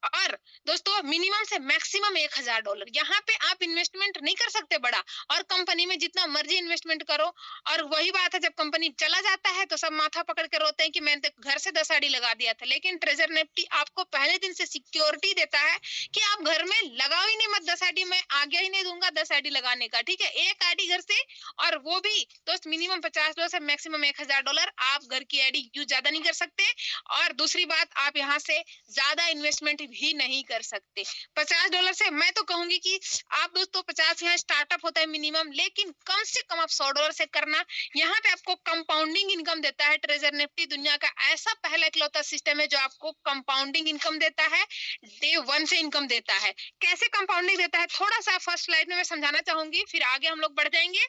और दोस्तों मिनिमम से मैक्सिमम $1000। यहाँ पे आप इन्वेस्टमेंट नहीं कर सकते बड़ा, और कंपनी में जितना मर्जी इन्वेस्टमेंट करो। और वही बात है, जब कंपनी चला जाता है तो सब माथा पकड़ के रोते हैं कि मैंने तो घर से 10 आईडी लगा दिया था। लेकिन ट्रेजर निफ्टी आपको पहले दिन से सिक्योरिटी देता है कि आप घर में लगाओ ही नहीं मत 10 आईडी, मैं आगे ही नहीं दूंगा 10 आईडी लगाने का, ठीक है। एक आईडी घर से, और वो भी दोस्त मिनिमम $50 से मैक्सिमम $1000 आप घर की आईडी यूज ज्यादा नहीं कर सकते, और दूसरी बात आप यहाँ से ज्यादा इन्वेस्टमेंट भी नहीं कर सकते। $50 से मैं तो कहूंगी कि आप दोस्तों 50 यहाँ स्टार्टअप होता है मिनिमम, लेकिन कम से कम आप $100 से करना। यहाँ पे आपको कंपाउंडिंग इनकम देता है ट्रेजर निफ्टी, दुनिया का ऐसा पहला इकलौता सिस्टम है जो आपको कंपाउंडिंग इनकम देता है, डे 1 से इनकम देता है। कैसे कंपाउंडिंग देता है थोड़ा सा फर्स्ट स्लाइड में मैं समझाना चाहूंगी, फिर आगे हम लोग बढ़ जाएंगे।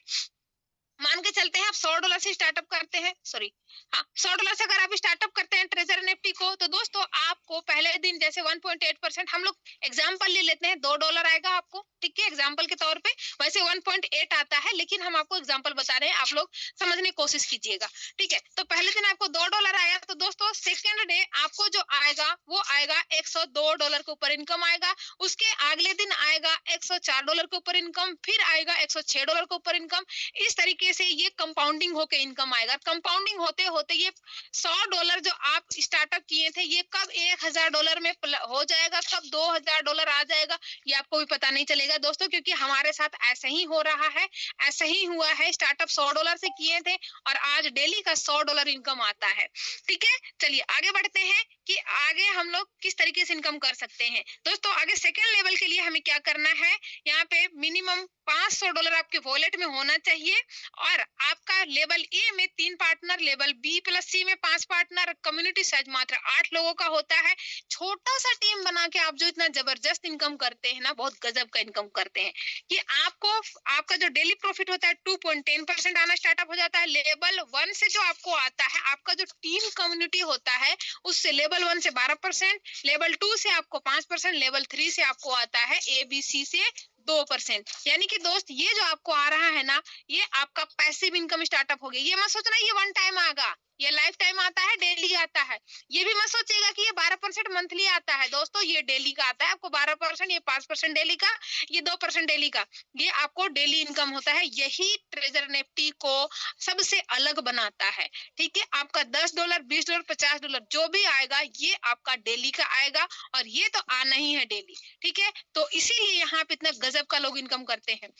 मान के चलते हैं आप $100 से स्टार्टअप करते हैं, सॉरी हाँ $100 से अगर आप स्टार्टअप करते हैं ट्रेजर निफ्टी को, तो दोस्तों आपको पहले दिन जैसे 1.8%, हम लोग एग्जांपल ले लेते हैं, $2 आएगा आपको, ठीक है, एग्जांपल के तौर पे। वैसे 1.8 आता है, लेकिन हम आपको एग्जांपल बता रहे हैं, आप लोग समझने की कोशिश कीजिएगा, ठीक है। तो पहले दिन आपको $2 आया, तो दोस्तों सेकेंड डे आपको जो आएगा वो आएगा $102 के ऊपर इनकम आएगा। उसके अगले दिन आएगा $104 के ऊपर इनकम, फिर आएगा $106 के ऊपर इनकम। इस तरीके से ये कंपाउंडिंग होके इनकम आएगा। कंपाउंडिंग होते होते ये $100 जो आप स्टार्टअप किए थे, ये कब $1000 में हो जाएगा, कब $2000 आ जाएगा, ये आपको भी पता नहीं चलेगा दोस्तों, क्योंकि हमारे साथ ऐसा ही हो रहा है, ऐसा ही हुआ है। स्टार्टअप $100 से किए थे और आज डेली का $100 इनकम आता है, ठीक है। चलिए आगे बढ़ते हैं कि आगे हम लोग किस तरीके से इनकम कर सकते हैं। दोस्तों आगे सेकेंड लेवल के लिए हमें क्या करना है, यहाँ पे मिनिमम $500 आपके वॉलेट में होना चाहिए, और आपका लेवल ए में 3 पार्टनर, लेवल बी प्लस सी में 5 पार्टनर, कम्युनिटी साइज मात्र 8 लोगों का होता है। छोटा सा टीम बना के आप जो इतना जबरदस्त इनकम करते हैं ना, बहुत गजब का इनकम करते हैं, कि आपको आपका जो डेली प्रॉफिट होता है 2.10% आना स्टार्टअप हो जाता है। लेवल 1 से जो आपको आता है, आपका जो टीम कम्युनिटी होता है उससे लेवल 1 से 12%, लेवल 2 से आपको 5%, लेवल 3 से आपको आता है ABC से 2%। यानी कि दोस्त ये जो आपको आ रहा है ना, ये आपका पैसिव इनकम स्टार्टअप हो गया। ये मत सोचना ये वन टाइम आएगा, ये लाइफ टाइम आता है, डेली आता है। ये भी मत सोचिएगा कि ये 12% मंथली आता है, दोस्तों ये डेली का आता है। आपको 12%, ये 5% डेली का, ये 2% डेली का, ये आपको डेली इनकम होता है। यही ट्रेजर निफ्टी को सबसे अलग बनाता है, ठीक है। आपका $10, $20, $50 जो भी आएगा, ये आपका डेली का आएगा, और ये तो आना ही है डेली, ठीक है। तो इसीलिए यहाँ पे इतना गजब का लोग इनकम करते हैं।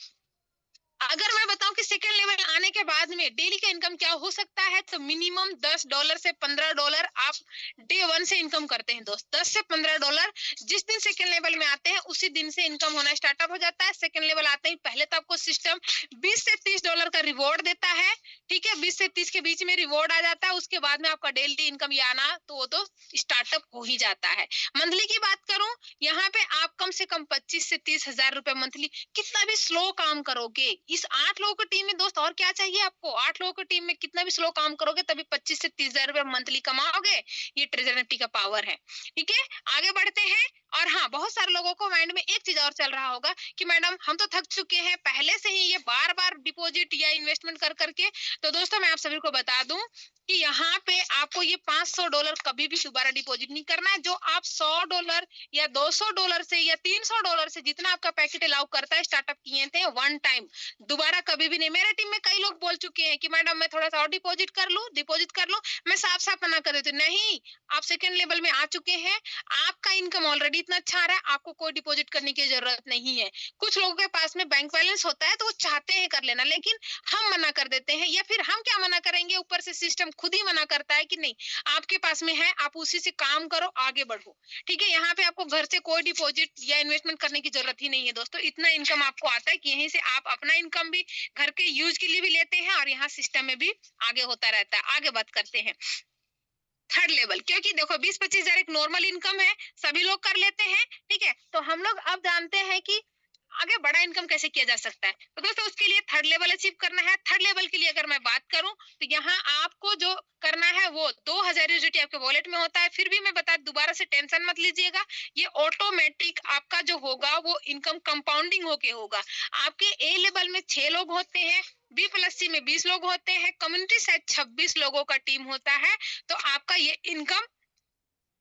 अगर मैं बताऊं कि सेकेंड लेवल आने के बाद में डेली का इनकम क्या हो सकता है, तो मिनिमम $10 से $15 आप डे 1 से इनकम करते हैं दोस्त। 10 से $15 जिस दिन सेकेंड लेवल में आते हैं उसी दिन से इनकम होना स्टार्टअप हो जाता है। सेकेंड लेवल आते ही पहले तो आपको सिस्टम $20 से $30 का रिवॉर्ड देता है, ठीक है, 20 से 30 के बीच में रिवॉर्ड आ जाता है। उसके बाद में आपका डेली इनकम ये आना तो स्टार्टअप हो ही जाता है। मंथली की बात करूं, यहाँ पे आप कम से कम 25 से 30 हजार रुपए मंथली, कितना भी स्लो काम करोगे इस 8 लोगों की टीम में दोस्त, और क्या चाहिए आपको, 8 लोगों की टीम में कितना भी स्लो काम करोगे तभी 25 से 30 हजार रुपए मंथली कमाओगे। ये ट्रेजर निफ्टी का पावर है, ठीक है। आगे बढ़ते हैं। और हाँ, बहुत सारे लोगों को माइंड में एक चीज और चल रहा होगा कि मैडम हम तो थक चुके हैं पहले से ही ये बार बार डिपॉजिट या इन्वेस्टमेंट कर करके। तो दोस्तों मैं आप सभी को बता दूं कि यहाँ पे आपको ये $500 कभी भी दोबारा डिपॉजिट नहीं करना है। जो आप $100 या $200 से या $300 से जितना आपका पैकेट अलाउ करता है स्टार्टअप किए थे वन टाइम, दोबारा कभी भी नहीं। मेरे टीम में कई लोग बोल चुके हैं कि मैडम मैं थोड़ा सा और डिपॉजिट कर लूं। मैं साफ साफ मना कर देती हूँ, नहीं, आप सेकेंड लेवल में आ चुके हैं, आपका इनकम ऑलरेडी इतना अच्छा आ रहा है, आपको कोई डिपॉजिट करने की जरूरत नहीं है। कुछ लोगों के पास में बैंक बैलेंस होता है तो वो चाहते हैं कर लेना, लेकिन हम मना कर देते हैं। या फिर हम क्या मना करेंगे, ऊपर से सिस्टम खुद ही मना करता है कि नहीं, आपके पास में है, आप उसी से काम करो, आगे बढ़ो, ठीक है। यहाँ पे आपको घर से कोई डिपॉजिट या इन्वेस्टमेंट करने की जरूरत ही नहीं है दोस्तों। इतना इनकम आपको आता है कि यहीं से आप अपना इनकम भी घर के यूज के लिए भी लेते हैं और यहाँ सिस्टम में भी आगे होता रहता है। आगे बात करते हैं थर्ड लेवल, क्योंकि देखो 20-25 हजार एक नॉर्मल इनकम है, सभी लोग कर लेते हैं, ठीक है। तो हम लोग अब जानते हैं कि आगे बड़ा इनकम कैसे किया जा सकता है। तो दोस्तों उसके लिए थर्ड लेवल अचीव करना है। थर्ड लेवल के लिए अगर मैं बात करूं तो यहाँ आपको जो करना है वो 2000 यूएसडी आपके वॉलेट में होता है। फिर भी मैं बता दोबारा से टेंशन मत लीजिएगा, ये ऑटोमेटिक आपका जो होगा वो इनकम कंपाउंडिंग होके होगा। आपके ए लेवल में 6 लोग होते हैं, बी प्लस सी में 20 लोग होते हैं, कम्युनिटी साइज 26 लोगों का टीम होता है। तो आपका ये इनकम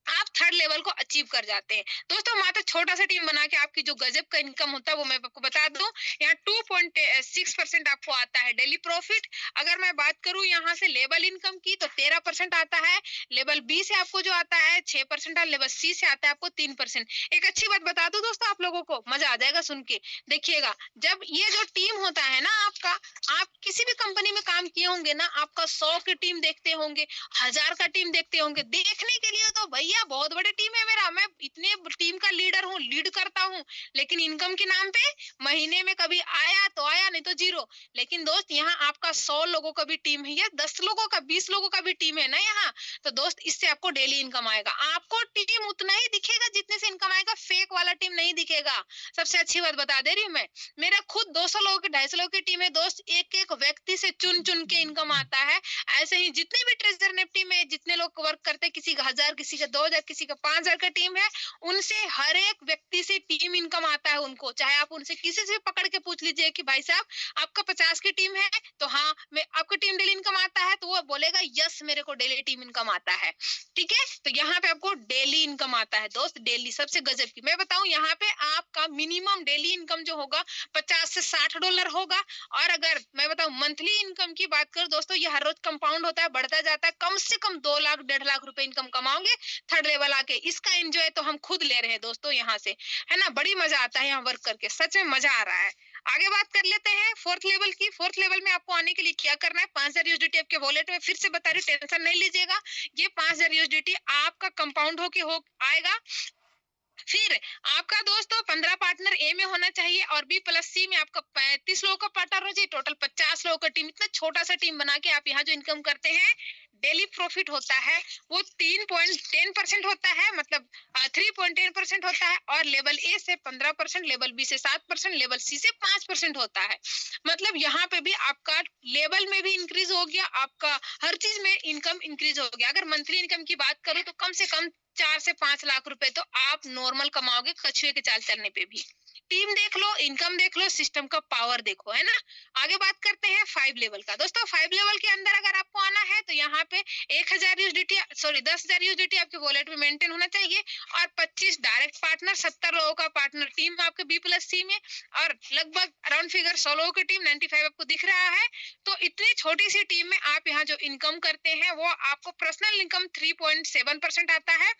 आप थर्ड लेवल को अचीव कर जाते हैं। दोस्तों मात्र छोटा सा टीम बना के आपकी जो गजब का इनकम होता है वो मैं आपको बता दूं, यहाँ 2.6% आपको आता है डेली प्रॉफिट। अगर मैं बात करूं यहाँ से लेवल इनकम की तो 13% आता है। लेवल बी से आपको जो आता है 6% और लेवल सी से आता है आपको 3%। एक अच्छी बात बता दूं दोस्तों, आप लोगों को मजा आ जाएगा सुन के। देखिएगा, जब ये जो टीम होता है ना आपका, आप किसी भी कंपनी में काम किए होंगे ना, आपका 100 की टीम देखते होंगे, 1000 का टीम देखते होंगे, देखने के लिए तो भैया बहुत बड़ी टीम है मेरा, मैं इतने टीम का लीडर हूँ, लीड करता हूँ, लेकिन इनकम के नाम पे महीने में कभी आया तो आया, नहीं तो जीरो। लेकिन दोस्त यहाँ आपका 100 लोगों का भी टीम है या 10 लोगों का, 20 लोगों का भी टीम है ना यहाँ, तो दोस्त इससे आपको डेली इनकम आएगा। आपको टीम उतना ही दिखेगा जितने से इनकम आएगा, फेक वाला टीम नहीं दिखेगा। सबसे अच्छी बात बता दे रही हूँ मैं, मेरा खुद 200 लोगों की, 250 लोगों की टीम है दोस्त, एक एक व्यक्ति से चुन चुन के इनकम आता है। ऐसे ही जितने भी ट्रेजर निफ्टी में जितने लोग वर्क करते हैं, किसी का 1000, किसी का 2000, किसी का 5000 का टीम है, उनसे हर एक व्यक्ति से टीम इनकम आता है उनको। चाहे आप उनसे किसी से पकड़ के पूछ लीजिए कि भाई साहब आपका 50 की टीम है तो हाँ मैं आपका टीम डेली इनकम आता है, तो वो बोलेगा यस मेरे को डेली टीम इनकम आता है। ठीक है, तो यहाँ पे आपको डेली इनकम आता है दोस्त, डेली। सबसे गजब की मैं बताऊं, यहाँ पे आपका मिनिमम डेली इनकम जो होगा 50 से 60 डॉलर होगा। और अगर मैं बताऊं मंथली इनकम की बात करूं दोस्तों, ये हर रोज कंपाउंड होता है, बढ़ता जाता है। कम से कम 2 लाख 1.5 लाख रुपए इनकम कमाओगे थर्ड लेवल आके। इसका एंजॉय तो हम खुद ले रहे हैं दोस्तों यहाँ से, है ना। बड़ी मजा आता है यहाँ वर्क करके, सच में मजा आ रहा है। आगे बात कर लेते हैं फोर्थ लेवल की। फोर्थ लेवल में आपको आने के लिए क्या करना है, 5000 यूएसडीटी आपके वॉलेट में, फिर से बता रही हूँ, टेंशन नहीं लीजिएगा। ये 5000 यूएसडीटी आपका कंपाउंड होके हो आएगा। फिर आपका दोस्तों 15 पार्टनर ए में होना चाहिए और बी प्लस सी में आपका 35 लोगों का पार्टनर हो चाहिए, टोटल 50 लोगों का टीम। इतना छोटा सा टीम बना के आप यहाँ जो इनकम करते हैं, डेली प्रॉफिट होता है वो 3.10% होता है, मतलब 3.10% होता है। और लेवल ए से 15%, लेवल बी से 7%, लेवल सी से 5% होता है। मतलब यहाँ पे भी आपका लेवल में भी इंक्रीज हो गया, आपका हर चीज में इनकम इंक्रीज हो गया। अगर मंथली इनकम की बात करूँ तो कम से कम 4 से 5 लाख रुपए तो आप नॉर्मल कमाओगे कछुए के चाल चलने पे भी। टीम देख लो, इनकम देख लो, सिस्टम का पावर देखो, है ना। आगे बात करते हैं 5 लेवल का। दोस्तों 5 लेवल के अंदर अगर आपको आना है तो यहाँ पे 1000 यूएसडीटी, सॉरी 10,000 यूएसडीटी आपके वॉलेट में मेंटेन होना चाहिए और 25 डायरेक्ट पार्टनर, 70 लोगों का पार्टनर टीम आपके बी प्लस सी में, और लगभग अराउंड फिगर 100 लोगों की टीम, 95 आपको दिख रहा है। तो इतनी छोटी सी टीम में आप यहाँ जो इनकम करते हैं वो आपको पर्सनल इनकम 3.7% आता है।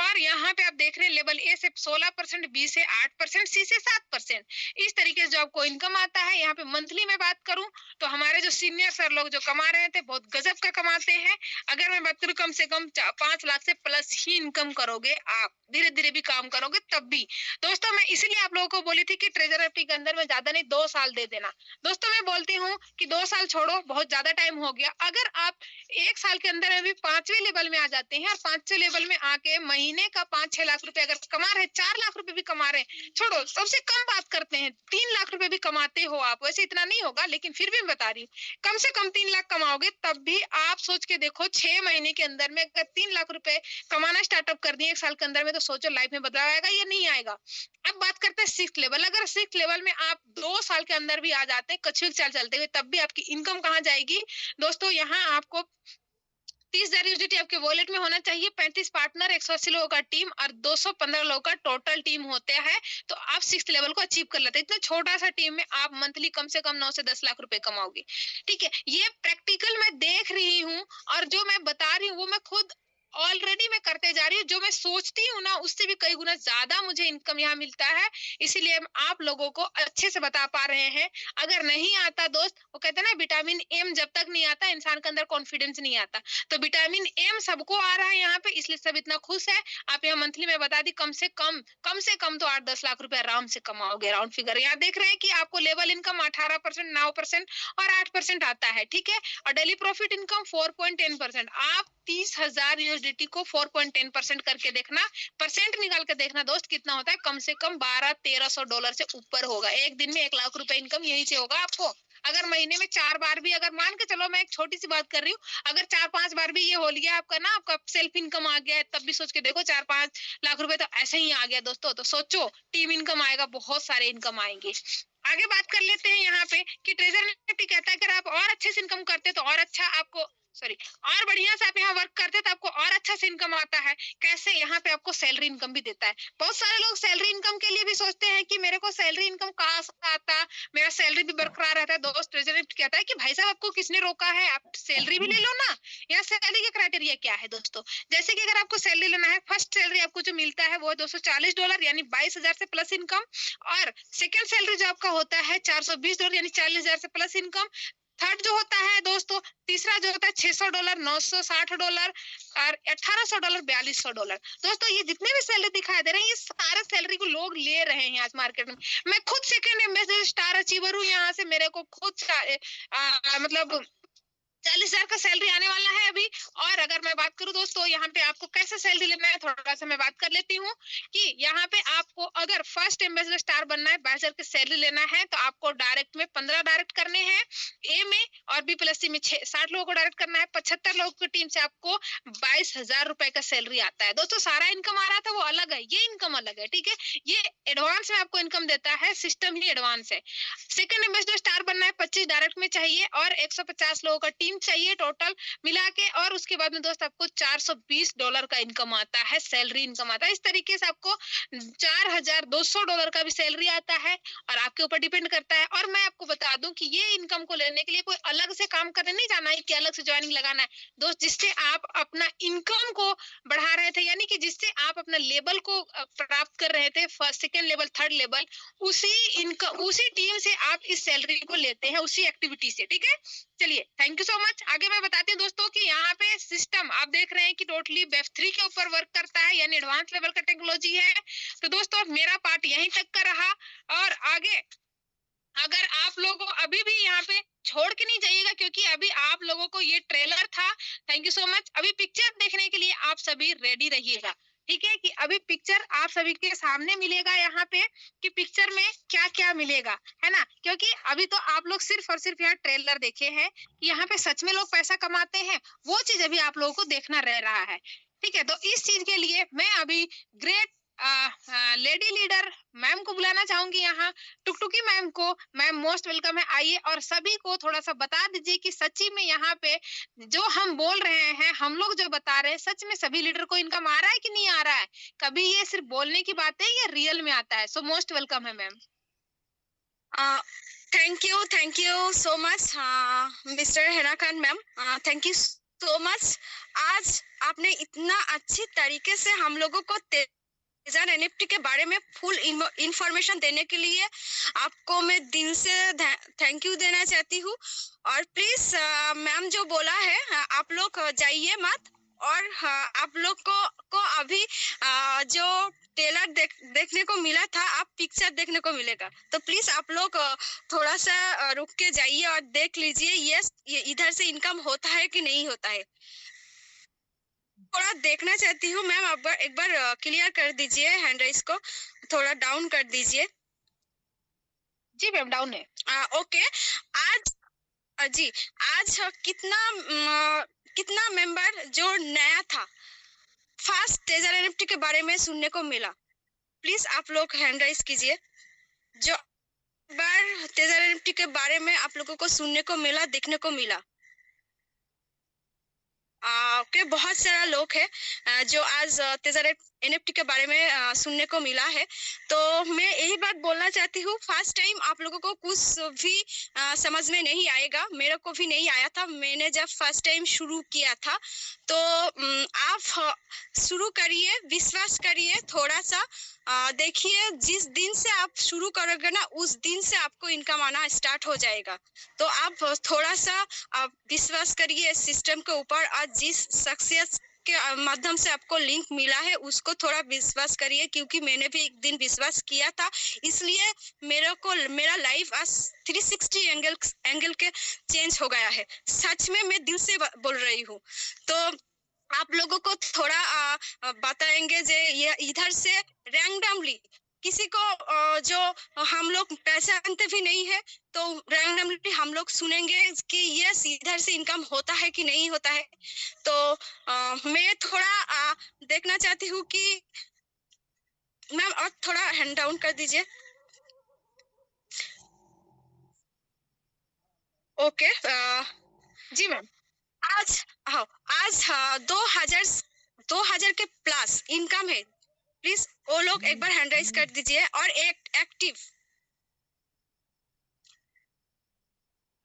और यहाँ पे आप देख रहे हैं लेवल ए से 16%, बी से 8%, सी से 7%। इस तरीके से जो आपको इनकम आता है। यहाँ पे मंथली में बात करूं तो हमारे जो सीनियर सर लोग जो कमा रहे थे बहुत गजब का कमाते हैं। अगर मैं बात करूं कम से कम 5 लाख से प्लस ही इनकम करोगे आप, धीरे धीरे भी काम करोगे तब भी। दोस्तों मैं इसीलिए आप लोगों को बोली थी कि ट्रेजर एफडी के अंदर में ज्यादा नहीं 2 साल दे देना। दोस्तों मैं बोलती हूँ कि 2 साल छोड़ो, बहुत ज्यादा टाइम हो गया। अगर आप 1 साल के अंदर अभी 5वें लेवल में आ जाते हैं और 5वें लेवल में आके महीने का 5-6 लाख रुपए अगर कमा रहे, 4 लाख रुपए भी कमा रहे, छोड़ो सबसे कम बात करते हैं 3 लाख रुपए भी कमाते हो आप, वैसे इतना नहीं होगा लेकिन फिर भी मैं बता रही हूँ, कम से कम 3 लाख कमाओगे तब भी आप सोच के देखो 6 महीने के अंदर में अगर 3 लाख रुपए कमाना स्टार्टअप कर दिए 1 साल के अंदर में, तो सोचो लाइफ में बदलाव आएगा या नहीं आएगा। अब बात करते हैं 6th लेवल। अगर 6th लेवल में आप 2 साल के अंदर भी आ जाते हैं कछुए की चाल चलते हुए, तब भी आपकी इनकम कहाँ जाएगी दोस्तों, यहाँ आपको 30,000 यूएसडीटी आपके वॉलेट में होना चाहिए, 35 पार्टनर, 180 लोगों का टीम और 215 लोगों का टोटल टीम होते हैं। तो आप 6th लेवल को अचीव कर लेते हैं। इतना छोटा सा टीम में आप मंथली कम से कम 9 से 10 लाख रुपए कमाओगे। ठीक है, ये प्रैक्टिकल मैं देख रही हूँ और जो मैं बता रही हूँ वो मैं खुद ऑलरेडी मैं करते जा रही हूँ। जो मैं सोचती हूँ ना उससे भी कई गुना ज्यादा मुझे इनकम यहाँ मिलता है, इसीलिए हम आप लोगों को अच्छे से बता पा रहे हैं। अगर नहीं आता दोस्त, वो कहते हैं ना विटामिन एम जब तक नहीं आता इंसान के अंदर कॉन्फिडेंस नहीं आता, तो विटामिन एम सबको आ रहा है यहाँ पे, इसलिए सब इतना खुश है। आप यहाँ मंथली में बता दी कम से कम तो 8-10 लाख रुपए आराम से कमाओगे, राउंड फिगर। यहाँ देख रहे हैं कि आपको लेवल इनकम 18%, 9% और 8% आता है। ठीक है, और डेली प्रॉफिट इनकम 4.10%। आप 30,000 यूएसडीटी को 4.10% करके देखना, परसेंट निकाल के देखना दोस्त कितना होता है। कम से कम 1200-1300 डॉलर से ऊपर होगा। एक दिन में 1 लाख रुपए इनकम यही से होगा आपको। अगर महीने में 4 बार भी, अगर मान के चलो मैं एक छोटी सी बात कर रही हूँ, अगर 4-5 बार भी ये हो लिया आपका ना, आपका सेल्फ इनकम आ गया है, तब भी सोच के देखो 4-5 लाख रुपए तो ऐसे ही आ गया दोस्तों। तो सोचो टीम इनकम आएगा, बहुत सारे इनकम आएंगे। आगे बात कर लेते हैं यहाँ पे कि ट्रेजर निफ्टी कहता है अगर आप और अच्छे से इनकम करते हैं तो और अच्छा आपको सॉरी और बढ़िया से आप यहाँ वर्क करते हैं तो आपको और अच्छा से इनकम आता है। कैसे? यहाँ पे आपको सैलरी इनकम भी देता है। बहुत सारे लोग सैलरी इनकम के लिए भी सोचते हैं कि मेरे को सैलरी इनकम कहाँ से आता, मेरा सैलरी भी बरकरार रहता है। दोस्त ट्रेजरी कहता है कि भाई साहब आपको किसने रोका है, आप सैलरी भी ले लो ना। यहाँ सैलरी का क्राइटेरिया क्या है दोस्तों? जैसे कि अगर आपको सैलरी लेना है, फर्स्ट सैलरी आपको जो मिलता है वो है $240 यानी 22,000 से प्लस इनकम। और सेकंड सैलरी जो आपका होता है $420 यानी 40,000 से प्लस इनकम। थर्ड जो होता है दोस्तों, तीसरा जो होता है $600, $960 और $1,800, $4,200। दोस्तों ये जितने भी सैलरी दिखाई दे रहे हैं ये सारे सैलरी को लोग ले रहे हैं आज मार्केट में। मैं खुद सेकंड एम्बेसडर स्टार अचीवर हूँ, यहाँ से मेरे को खुद मतलब 40,000 का सैलरी आने वाला है अभी। और अगर मैं बात करूं दोस्तों यहाँ पे आपको कैसे सैलरी लेना है, थोड़ा सा मैं बात कर लेती हूँ कि यहाँ पे आपको अगर फर्स्ट एम्बेसडर स्टार बनना है, 22,000 की सैलरी लेना है तो आपको डायरेक्ट में 15 डायरेक्ट करने हैं ए में, और बी प्लस सी में 60 लोगों को डायरेक्ट करना है। 75 लोगों की टीम से आपको 22,000 रुपए का सैलरी आता है। दोस्तों सारा इनकम आ रहा था वो अलग है, ये इनकम अलग है, ठीक है। ये एडवांस में आपको इनकम देता है, सिस्टम ही एडवांस है। सेकंड एम्बेसडर स्टार बनना है, 25 डायरेक्ट में चाहिए और 150 लोगों का टीम चाहिए टोटल मिला के। और उसके बाद में दोस्त आपको $420 का इनकम आता है, सैलरी इनकम आता है। इस तरीके से आपको $4,200 का भी सैलरी आता है और आपके ऊपर डिपेंड करता है। और मैं आपको बता दूं कि ये इनकम को लेने के लिए कोई अलग से काम करने नहीं जाना है कि अलग से ज्वाइनिंग लगाना है दोस्त। जिससे आप अपना इनकम को बढ़ा रहे थे, यानी कि जिससे आप अपना लेवल को प्राप्त कर रहे थे, first second level third level, उसी इनकम उसी टीम से आप इस सैलरी को लेते हैं, उसी एक्टिविटी से, ठीक है। चलिए थैंक यू सो मच। आगे मैं बताती हूँ दोस्तों कि यहाँ पे सिस्टम आप देख रहे हैं कि टोटली वेब3 के ऊपर वर्क करता है, यानी एडवांस लेवल का टेक्नोलॉजी है। तो दोस्तों मेरा पार्ट यहीं तक का रहा और आगे अगर आप लोगों अभी भी यहाँ पे छोड़ के नहीं जाइएगा क्योंकि अभी आप लोगों को ये ट्रेलर था। Thank you so much. अभी पिक्चर देखने के लिए आप सभी रेडी रहिएगा, ठीक है। कि अभी पिक्चर आप सभी के सामने मिलेगा यहाँ पे कि पिक्चर में क्या क्या मिलेगा, है ना। क्योंकि अभी तो आप लोग सिर्फ और सिर्फ यहाँ ट्रेलर देखे हैं कि यहाँ पे सच में लोग पैसा कमाते हैं, वो चीज अभी आप लोगों को देखना रह रहा है, ठीक है। तो इस चीज के लिए मैं अभी ग्रेट लेडी लीडर मैम को बुलाना चाहूंगी यहाँ, टुकटुकी मैम को। मैम मोस्ट वेलकम है, आइए और सभी को थोड़ा सा बता दीजिए कि सच्ची में यहाँ पे जो हम बोल रहे हैं, हम लोग जो बता रहे हैं, सच में सभी लीडर को इनकम आ रहा है कि नहीं आ रहा है। कभी ये सिर्फ बोलने की बात है या रियल में आता है। सो मोस्ट वेलकम है ma'am. Thank you so much mister Hina Khan ma'am, thank you so much. आज आपने इतना अच्छी तरीके से हम लोगों को तेजर एनएफटी के बारे में फुल इंफॉर्मेशन देने के लिए आपको मैं दिल से थैंक यू देना चाहती हूँ। और प्लीज मैम जो बोला है आप लोग जाइए मत, और आप लोग को अभी जो ट्रेलर देखने को मिला था, आप पिक्चर देखने को मिलेगा। तो प्लीज आप लोग थोड़ा सा रुक के जाइए और देख लीजिए ये इधर से इनकम होता है कि नहीं होता है। थोड़ा देखना चाहती हूँ मैम, आप एक बार क्लियर कर दीजिए, हैंड राइज को थोड़ा डाउन कर दीजिए। जी मैम डाउन है। ओके। आज जी आज कितना मेंबर जो नया था फास्ट तेजर एनएफटी के बारे में सुनने को मिला, प्लीज आप लोग हैंड राइज कीजिए। जो बार तेजर एनएफटी के बारे में आप लोगों को सुनने को मिला, देखने को मिला। ओके, बहुत सारा लोग है जो आज तेजर एनएफटी के बारे में सुनने को मिला है। तो मैं यही बात बोलना चाहती हूँ, फर्स्ट टाइम आप लोगों को कुछ भी समझ में नहीं आएगा, मेरे को भी नहीं आया था। मैंने जब फर्स्ट टाइम शुरू किया था तो आप शुरू करिए, विश्वास करिए थोड़ा सा, देखिए जिस दिन से आप शुरू करोगे ना उस दिन से आपको इनकम आना स्टार्ट हो जाएगा। तो आप थोड़ा सा आप विश्वास करिए सिस्टम के ऊपर, और जिस सक्सेस के माध्यम से आपको लिंक मिला है उसको थोड़ा विश्वास करिए, क्योंकि मैंने भी एक दिन विश्वास किया था, इसलिए मेरा लाइफ आज 360 एंगल के चेंज हो गया है। सच में मैं दिल से बोल रही हूँ। तो आप लोगों को थोड़ा बताएंगे जे ये इधर से रैंडमली किसी को जो हम लोग पहचानते भी नहीं है, तो रैंडमली हम लोग सुनेंगे कि ये इधर से इनकम होता है कि नहीं होता है। तो मैं थोड़ा देखना चाहती हूँ कि मैम और थोड़ा हैंड डाउन कर दीजिए। ओके। जी मैम। आज हाँ, आज 2000 के प्लस इनकम है, प्लीज वो लोग एक बार हैंड राइज कर दीजिए। और एक एक्टिव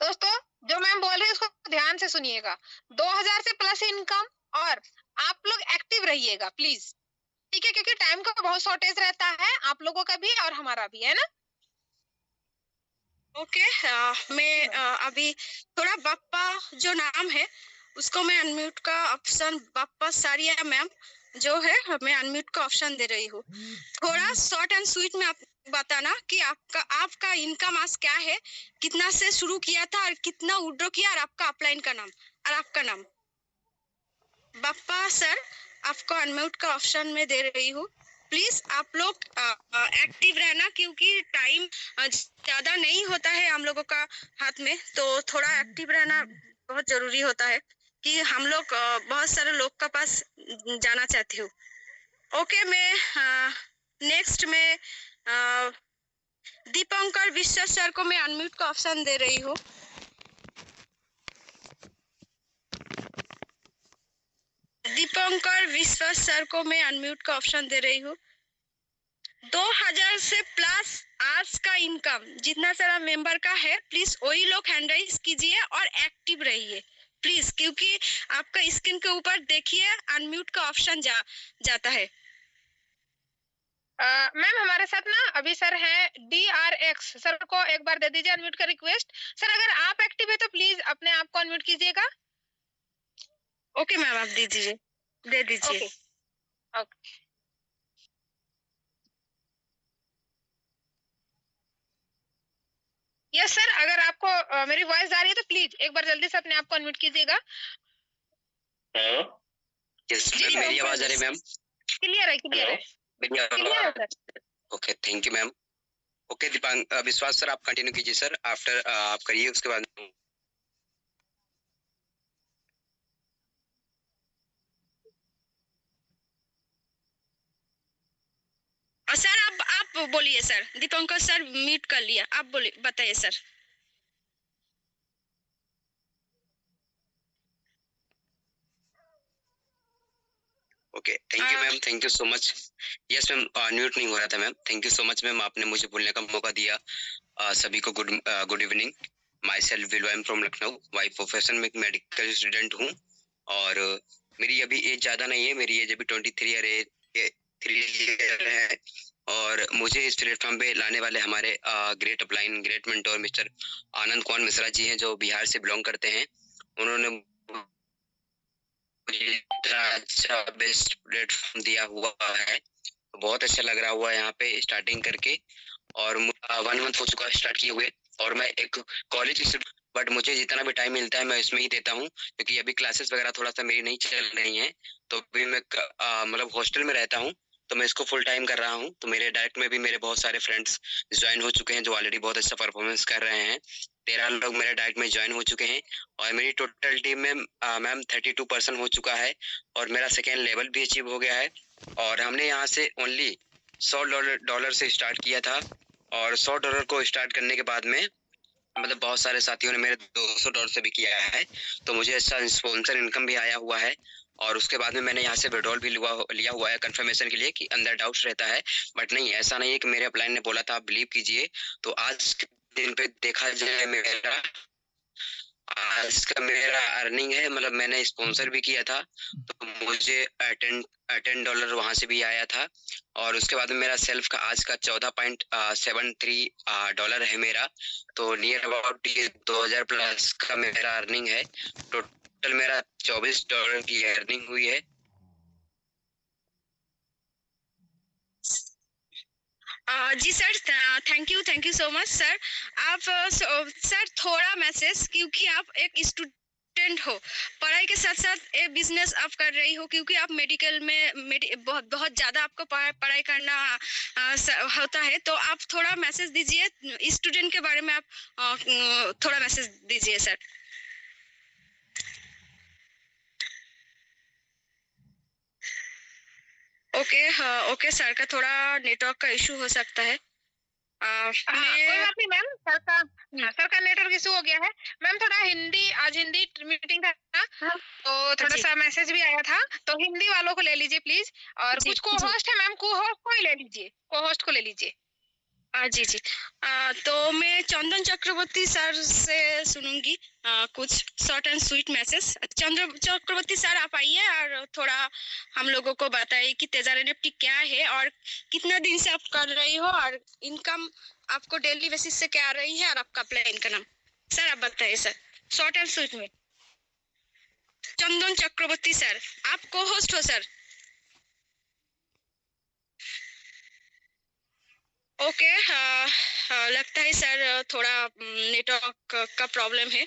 दोस्तों, जो मैम बोल रही है उसको ध्यान से सुनिएगा। 2000 से प्लस इनकम और आप लोग एक्टिव रहिएगा प्लीज, ठीक है, क्योंकि टाइम का बहुत शॉर्टेज रहता है, आप लोगों का भी और हमारा भी, है ना। ओके। मैं अभी थोड़ा बाप्पा जो नाम है उसको मैं अनम्यूट का ऑप्शन, बाप्पा सारिया मैम जो है, मैं अनम्यूट का ऑप्शन दे रही हूँ। थोड़ा शॉर्ट एंड स्वीट में आप बताना कि आपका इनकम आज क्या है, कितना से शुरू किया था और कितना विड्रॉ किया, और आपका अपलाइन का नाम और आपका नाम। बाप्पा सर, आपको अनम्यूट का ऑप्शन में दे रही हूँ। प्लीज आप लोग एक्टिव रहना, क्योंकि टाइम ज्यादा नहीं होता है हम लोगों का हाथ में, तो थोड़ा एक्टिव रहना बहुत जरूरी होता है कि हम लोग बहुत सारे लोग का पास जाना चाहती हूँ। ओके, मैं नेक्स्ट में दीपंकर विश्वास सर को मैं अनम्यूट का ऑप्शन दे रही हूँ। दीपंकर विश्वास सर को मैं अनम्यूट का ऑप्शन दे रही हूँ। 2000 से प्लस आज का इनकम जितना सारा मेंबर का है, प्लीज वही लोग हैंड राइज कीजिए और एक्टिव रहिए प्लीज, क्योंकि आपका स्क्रीन के ऊपर देखिए अनम्यूट का ऑप्शन जाता है। मैम हमारे साथ ना अभी सर हैं DRX, सर को एक बार दे दीजिए अनम्यूट का रिक्वेस्ट। सर अगर आप एक्टिव है तो प्लीज अपने आप को अनम्यूट कीजिएगा। ओके मैम, आप दे दीजिए। Okay okay. यस सर, अगर आपको मेरी वॉइस आ रही है तो प्लीज एक बार जल्दी से अपने आप को अनम्यूट कीजिएगा। यस मैम, मेरी आवाज आ रही है मैम? क्लियर है, क्लियर है, क्लियर है sir. Okay, thank you ma'am. Okay Deepank विश्वास सर, आप कंटिन्यू कीजिए सर, आफ्टर आप करिए, उसके बाद। सर आप बोलिए सर, दीपंकर सर म्यूट कर लिया, आप बोलिए, बताइए sir. Okay, thank you ma'am, thank you so much. Yes ma'am, mute नहीं हो रहा था ma'am. Thank you so much ma'am, आपने मुझे बोलने का मौका दिया। सभी को good evening. My self willow, I am from Lucknow. By profession में एक मेडिकल स्टूडेंट हूँ, और मेरी अभी एज ज़्यादा नहीं है, मेरी एज अभी 23 ईयर है। और मुझे इस प्लेटफॉर्म पे लाने वाले हमारे great upline, great mentor mister Anand Kumar Mishra ji हैं, जो बिहार से बिलोंग करते हैं। उन्होंने अच्छा बेस्ट प्लेटफॉर्म दिया हुआ है, बहुत अच्छा लग रहा हुआ है यहाँ पे स्टार्टिंग करके। और 1 मंथ हो चुका है स्टार्ट किए हुए, और मैं एक कॉलेज स्टूडेंट, बट मुझे जितना भी टाइम मिलता है मैं इसमें ही देता हूँ, क्योंकि अभी क्लासेस वगैरह थोड़ा सा मेरी नहीं चल रही हैं, तो अभी मैं मतलब हॉस्टल में रहता हूँ, तो मैं इसको फुल टाइम कर रहा हूँ। तो मेरे डायरेक्ट में भी मेरे बहुत सारे फ्रेंड्स ज्वाइन हो चुके हैं, जो ऑलरेडी बहुत अच्छा परफॉर्मेंस कर रहे हैं। 13 लोग मेरे डायरेक्ट में ज्वाइन हो चुके हैं, और मेरी टोटल टीम में मैम 32% हो चुका है, और मेरा सेकेंड लेवल भी अचीव हो गया है। और हमने यहाँ से ओनली $100 से स्टार्ट किया था, और $100 को स्टार्ट करने के बाद में मतलब बहुत सारे साथियों ने मेरे $200 से भी किया है, तो मुझे अच्छा स्पॉन्सर इनकम भी आया हुआ है। और उसके बाद में मैंने यहाँ से विड्रॉल भी लिया हुआ है कंफर्मेशन के लिए, कि अंदर डाउट्स रहता है, बट नहीं, ऐसा नहीं है कि मेरे अपलाइन ने बोला था आप बिलीव कीजिए। तो आज के दिन पे देखा जाए, मेरा आज का मेरा अर्निंग है, मतलब मैंने स्पॉन्सर भी किया था, तो मुझे $10 वहां से भी आया था। और उसके बाद में मेरा सेल्फ का आज का $14.73 है मेरा, तो नियर अबाउट ये 2000 प्लस का मेरा अर्निंग है। टोटल मेरा $24 की अर्निंग हुई है। जी sir, thank you so much sir. आप सर थोड़ा मैसेज, क्योंकि आप एक स्टूडेंट हो, पढ़ाई के साथ साथ ये बिजनेस आप कर रही हो, क्योंकि आप मेडिकल में बहुत ज़्यादा आपको पढ़ाई करना होता है, तो आप थोड़ा मैसेज दीजिए स्टूडेंट के बारे में, आप थोड़ा मैसेज दीजिए सर। ओके, हाँ ओके, सर का थोड़ा नेटवर्क का इशू हो सकता है। कोई बात नहीं मैम, सर का नेटवर्क इशू हो गया है। मैम थोड़ा हिंदी, आज हिंदी मीटिंग था ना, तो थोड़ा सा मैसेज भी आया था, तो हिंदी वालों को ले लीजिए प्लीज। और कुछ को होस्ट है मैम, को होस्ट को ही ले लीजिए, को होस्ट को ले लीजिए। जी जी। तो मैं चंदन चक्रवर्ती सर से सुनूंगी कुछ short and sweet message. Chandan Chakraborty sir आप आइए और थोड़ा हम लोगों को बताइए कि तेजाब एनएफटी क्या है और कितना दिन से आप कर रही हो और इनकम आपको डेली बेसिस से क्या आ रही है और आपका प्लान का नाम। सर आप बताइए सर, शॉर्ट एंड स्वीट में। चंदन चक्रवर्ती सर, आप को होस्ट हो सर। ओके, लगता है सर थोड़ा नेटवर्क का प्रॉब्लम है।